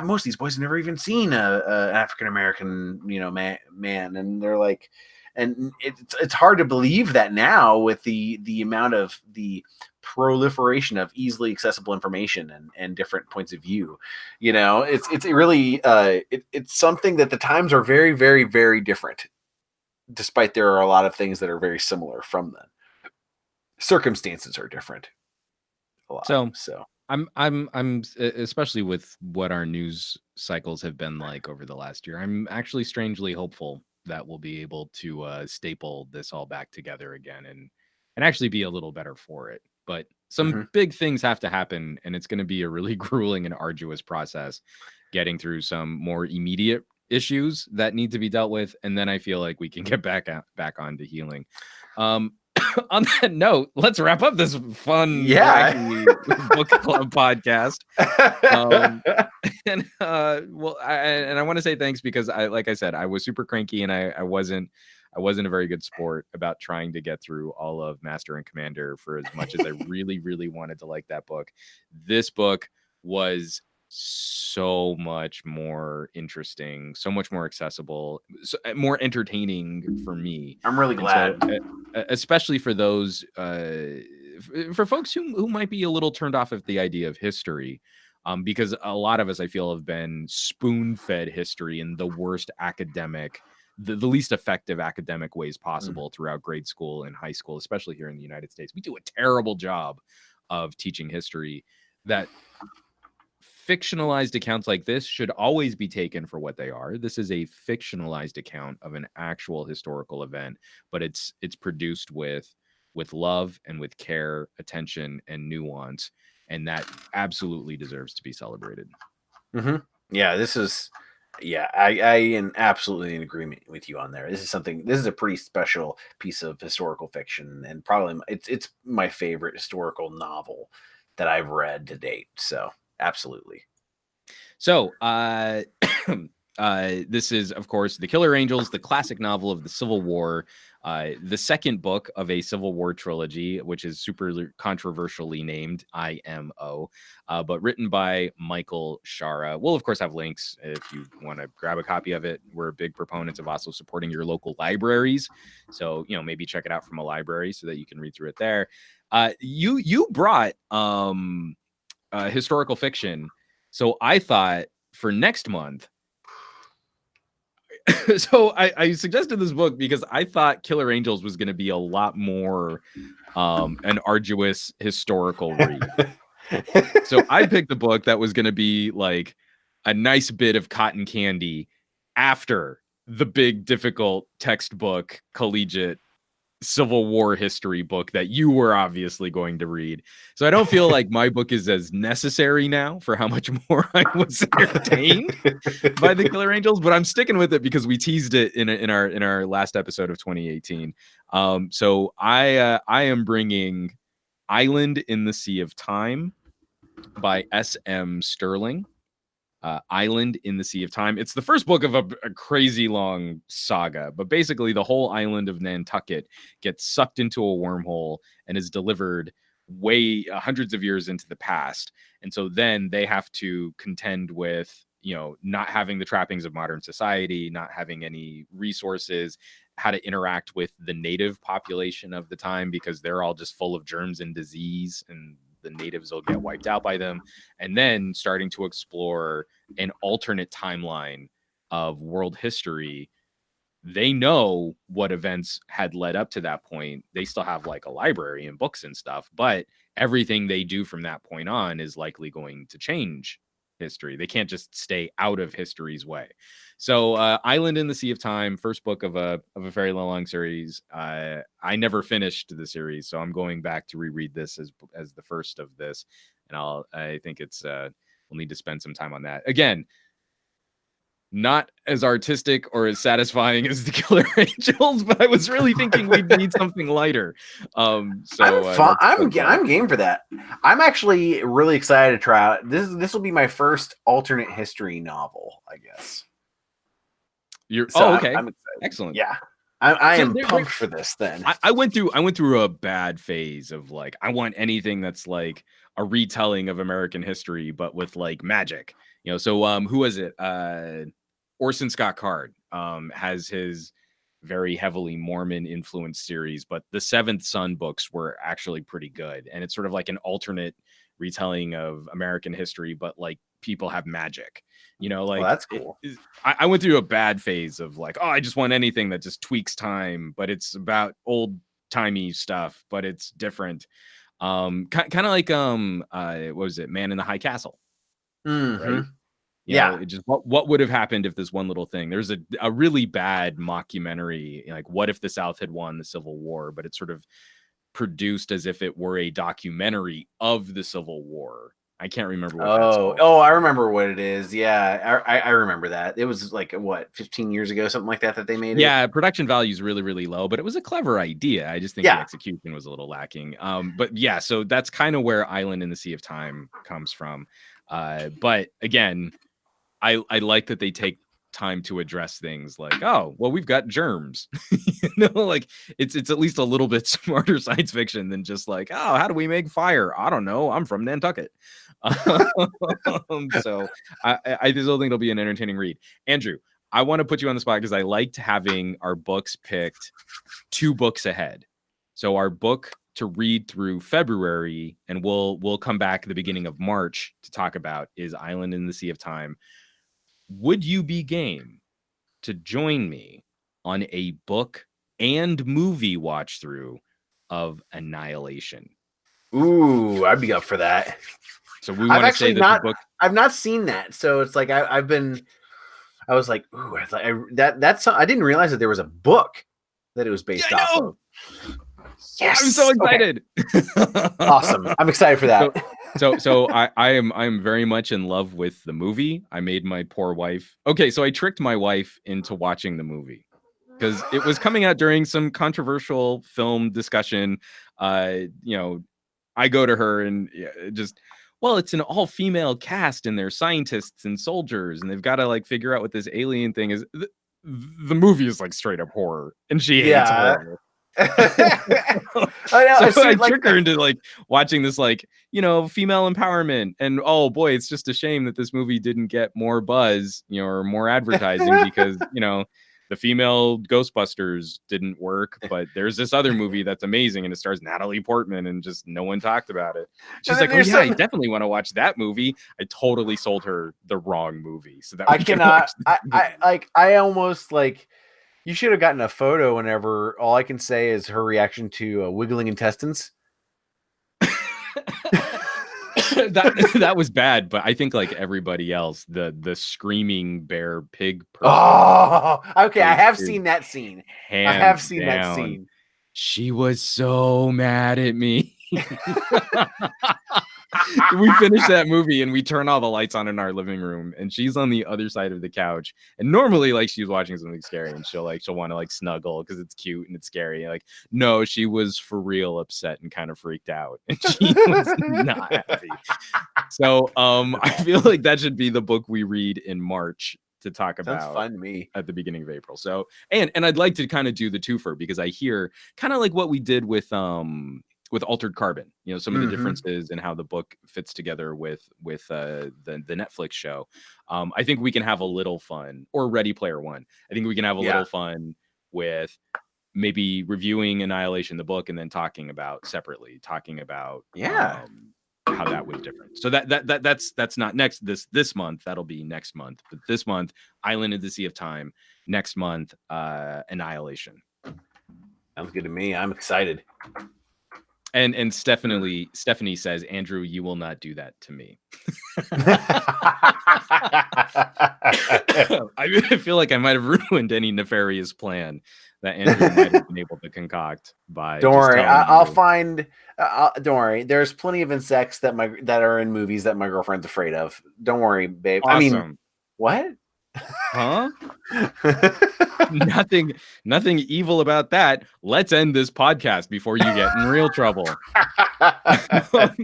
most of these boys have never even seen a African American, man," and they're like, and it's hard to believe that now with the amount of the proliferation of easily accessible information and different points of view. It's really it's something that the times are very, very, very different, despite there are a lot of things that are very similar from them. Circumstances are different a lot. So I'm especially with what our news cycles have been like over the last year. I'm actually strangely hopeful that we'll be able to staple this all back together again and actually be a little better for it. But some big things have to happen, and it's going to be a really grueling and arduous process getting through some more immediate issues that need to be dealt with, and then I feel like we can get back on to healing. On that note, let's wrap up this fun, wacky book club podcast. I want to say thanks because like I said, I was super cranky and I wasn't a very good sport about trying to get through all of Master and Commander for as much as I really, really wanted to like that book. This book was so much more interesting, so much more accessible, more entertaining for me. I'm really glad. So, especially for those for folks who might be a little turned off of the idea of history, because a lot of us, I feel, have been spoon-fed history in the worst academic, the least effective academic ways possible throughout grade school and high school, especially here in the United States. We do a terrible job of teaching history. That fictionalized accounts like this should always be taken for what they are. This is a fictionalized account of an actual historical event, but it's produced with love and with care, attention, and nuance, and that absolutely deserves to be celebrated. Yeah, this is. Yeah, I am absolutely in agreement with you on there. This is a pretty special piece of historical fiction, and probably it's my favorite historical novel that I've read to date. So absolutely. So this is, of course, The Killer Angels, the classic novel of the Civil War, the second book of a Civil War trilogy, which is super controversially named IMO, but written by Michael Shaara. We'll, of course, have links if you want to grab a copy of it. We're big proponents of also supporting your local libraries. So, maybe check it out from a library so that you can read through it there. You brought historical fiction. So I thought for next month, so I suggested this book because I thought Killer Angels was going to be a lot more an arduous historical read. So I picked a book that was going to be like a nice bit of cotton candy after the big, difficult textbook, collegiate Civil War history book that you were obviously going to read. So I don't feel like my book is as necessary now for how much more I was entertained by the Killer Angels, but I'm sticking with it because we teased it in our last episode of 2018. So I am bringing Island in the Sea of Time by S.M. Sterling. Island in the Sea of Time. It's the first book of a crazy long saga, but basically the whole island of Nantucket gets sucked into a wormhole and is delivered way hundreds of years into the past. And so then they have to contend with, not having the trappings of modern society, not having any resources, how to interact with the native population of the time, because they're all just full of germs and disease, and the natives will get wiped out by them. And then starting to explore an alternate timeline of world history. They know what events had led up to that point. They still have like a library and books and stuff, but everything they do from that point on is likely going to change history. They can't just stay out of history's way. So Island in the Sea of Time, first book of a very long series. I never finished the series, so I'm going back to reread this as the first of this, and I think it's we'll need to spend some time on that. Again, not as artistic or as satisfying as the Killer Angels, but I was really thinking we'd need something lighter. I'm game for that. I'm actually really excited to try out. This will be my first alternate history novel, I guess. Okay. I'm excited. Excellent. Yeah. I am pumped for this then. I went through a bad phase of like, I want anything that's like a retelling of American history, but with like magic. So who was it? Orson Scott Card has his very heavily Mormon influenced series, but the Seventh Son books were actually pretty good. And it's sort of like an alternate retelling of American history, but like people have magic, that's cool. I went through a bad phase of like, I just want anything that just tweaks time, but it's about old timey stuff, but it's different. Kind of like, what was it? Man in the High Castle. Mm-hmm. Right? It just what would have happened if this one little thing. There's a really bad mockumentary, like what if the South had won the Civil War, but it's sort of produced as if it were a documentary of the Civil War. I can't remember what that's called. I remember what it is. Yeah, I remember that. It was like, what, 15 years ago, something like that they made it? Yeah, production value is really, really low, but it was a clever idea. I just think the execution was a little lacking. But yeah, so that's kind of where Island in the Sea of Time comes from. But again, I like that they take time to address things like, we've got germs. Like it's at least a little bit smarter science fiction than just like, how do we make fire? I don't know. I'm from Nantucket. So I still think it'll be an entertaining read. Andrew, I want to put you on the spot because I liked having our books picked 2 books ahead. So our book to read through February, and we'll come back at the beginning of March to talk about, is Island in the Sea of Time. Would you be game to join me on a book and movie watch through of Annihilation? Ooh, I'd be up for that. So we want to say that the book. I've not seen that, so it's like I was like, ooh, that's. I didn't realize that there was a book that it was based off of. Yes, I'm so excited. Okay. Awesome. I'm excited for that. So I am very much in love with the movie. I made my poor wife. Okay, so I tricked my wife into watching the movie because it was coming out during some controversial film discussion. I go to her and it's an all-female cast and they're scientists and soldiers and they've got to like figure out what this alien thing is. The movie is like straight up horror and she hates horror. I trick her into like watching this like female empowerment, and oh boy, it's just a shame that this movie didn't get more buzz or more advertising because the female Ghostbusters didn't work, but there's this other movie that's amazing and it stars Natalie Portman and just no one talked about it. She's like, I definitely want to watch that movie. I totally sold her the wrong movie, so that I cannot. I almost like. You should have gotten a photo whenever all I can say is her reaction to wiggling intestines. that was bad, but I think like everybody else, the screaming bear pig person. Oh, okay. I have seen that scene. That scene. She was so mad at me. We finish that movie and we turn all the lights on in our living room, and she's on the other side of the couch. And normally, like, she's watching something scary, and she'll want to like snuggle because it's cute and it's scary. Like, no, she was for real upset and kind of freaked out, and she was not happy. So, I feel like that should be the book we read in March to talk Sounds about fun to me. at the beginning of April. So, and I'd like to kind of do the twofer because I hear kind of like what we did with Altered Carbon, you know, some of the differences and how the book fits together with the Netflix show. I think we can have a little fun, or Ready Player One. I think we can have a little fun with maybe reviewing Annihilation, the book, and then talking about how that was different. So that's not this month. That'll be next month. But this month, Island of the Sea of Time. Next month, Annihilation. Sounds good to me. I'm excited. And Stephanie says, Andrew, you will not do that to me. I feel like I might have ruined any nefarious plan that Andrew might have been able to concoct by. Don't worry, I'll find. Don't worry. There's plenty of insects that are in movies that my girlfriend's afraid of. Don't worry, babe. Awesome. I mean, what? Huh? Nothing evil about that. Let's end this podcast before you get in real trouble.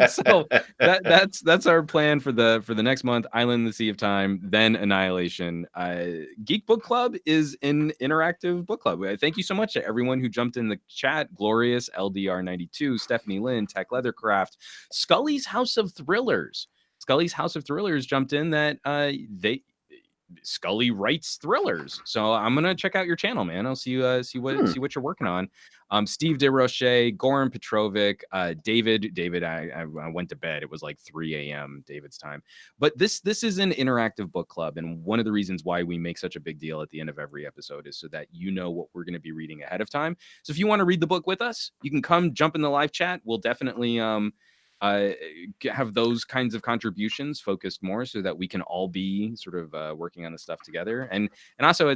So that's our plan for the next month. Island in the Sea of Time, then Annihilation. Geek Book Club is an interactive book club. Thank you so much to everyone who jumped in the chat. Glorious, LDR92, Stephanie Lynn, Tech Leathercraft, Scully's House of Thrillers. Scully's House of Thrillers jumped in that Scully writes thrillers, so I'm gonna check out your channel, man. I'll see what you're working on. Steve DeRoche, Goran Petrovic, David. I went to bed. It was like 3 a.m. David's time. But this is an interactive book club, and one of the reasons why we make such a big deal at the end of every episode is so that you know what we're going to be reading ahead of time. So if you want to read the book with us, you can come jump in the live chat. We'll definitely have those kinds of contributions focused more so that we can all be sort of working on the stuff together. And also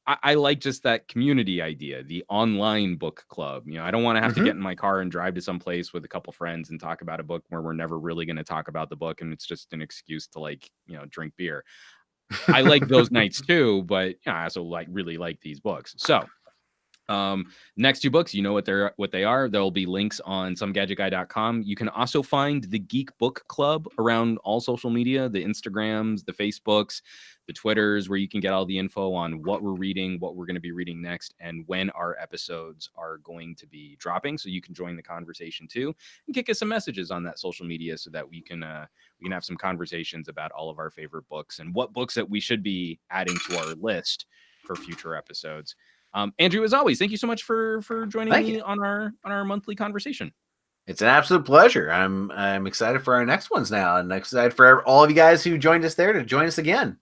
I like just that community idea, the online book club. You know, I don't want to have to get in my car and drive to some place with a couple friends and talk about a book where we're never really going to talk about the book, and it's just an excuse to, like, you know, drink beer. I like those nights too, but I also really like these books. So next two books, you know what they are. There'll be links on SomeGadgetGuy.com. You can also find the Geek Book Club around all social media, the Instagrams, the Facebooks, the Twitters, where you can get all the info on what we're reading, what we're going to be reading next, and when our episodes are going to be dropping. So you can join the conversation too, and kick us some messages on that social media so that we can have some conversations about all of our favorite books and what books that we should be adding to our list for future episodes. Andrew, as always, thank you so much for joining me on our monthly conversation. It's an absolute pleasure. I'm excited for our next ones now, and excited for all of you guys who joined us there to join us again.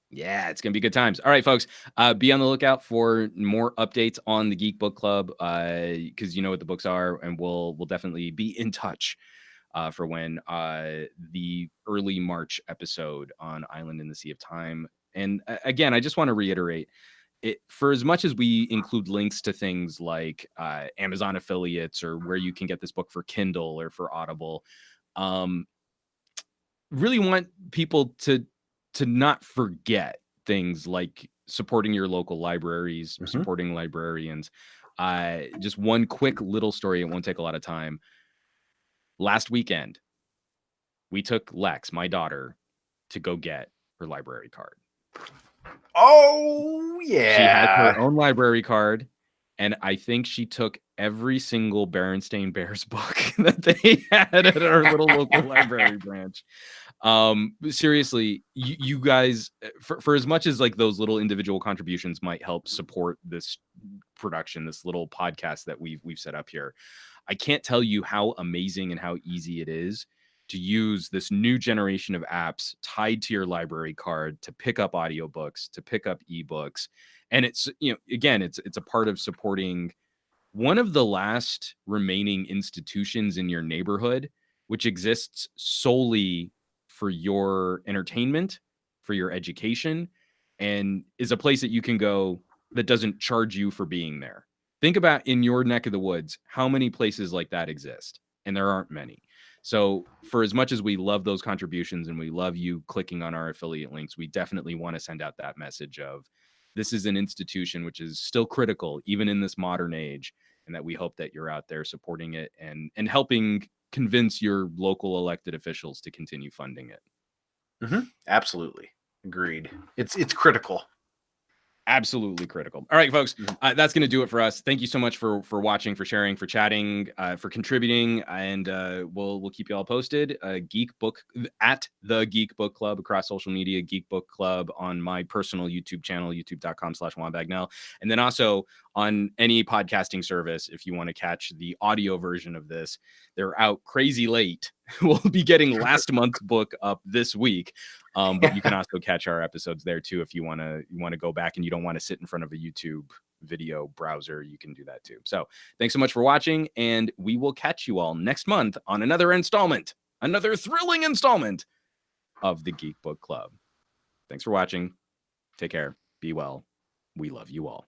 Yeah, it's gonna be good times. All right, folks, be on the lookout for more updates on the Geek Book Club, because you know what the books are, and we'll definitely be in touch for when the early March episode on Island in the Sea of Time. And again, I just want to reiterate, for as much as we include links to things like Amazon affiliates or where you can get this book for Kindle or for Audible, really want people to not forget things like supporting your local libraries, supporting librarians. Just one quick little story. It won't take a lot of time. Last weekend, we took Lex, my daughter, to go get her library card. Oh, yeah. She had her own library card, and I think she took every single Berenstain Bears book that they had at our little local library branch. Seriously, you guys, for as much as like those little individual contributions might help support this production, this little podcast that we've set up here, I can't tell you how amazing and how easy it is to use this new generation of apps tied to your library card to pick up audiobooks, to pick up ebooks. And it's, again, it's a part of supporting one of the last remaining institutions in your neighborhood, which exists solely for your entertainment, for your education, and is a place that you can go that doesn't charge you for being there. Think about in your neck of the woods, how many places like that exist. and there aren't many. So for as much as we love those contributions and we love you clicking on our affiliate links, we definitely want to send out that message of this is an institution which is still critical even in this modern age, and that we hope that you're out there supporting it and helping convince your local elected officials to continue funding it. Absolutely. Agreed. It's critical. Absolutely critical. All right, folks, that's going to do it for us. Thank you so much for watching, for sharing, for chatting, for contributing, and we'll keep you all posted. Geek Book at the Geek Book Club across social media, Geek Book Club on my personal YouTube channel, youtube.com/JuanBagnell, and then also on any podcasting service. If you want to catch the audio version of this, they're out crazy late. We'll be getting last month's book up this week. But you can also catch our episodes there too. If you want to go back and you don't want to sit in front of a YouTube video browser, you can do that too. So thanks so much for watching, and we will catch you all next month on another thrilling installment of the Geek Book Club. Thanks for watching. Take care. Be well. We love you all.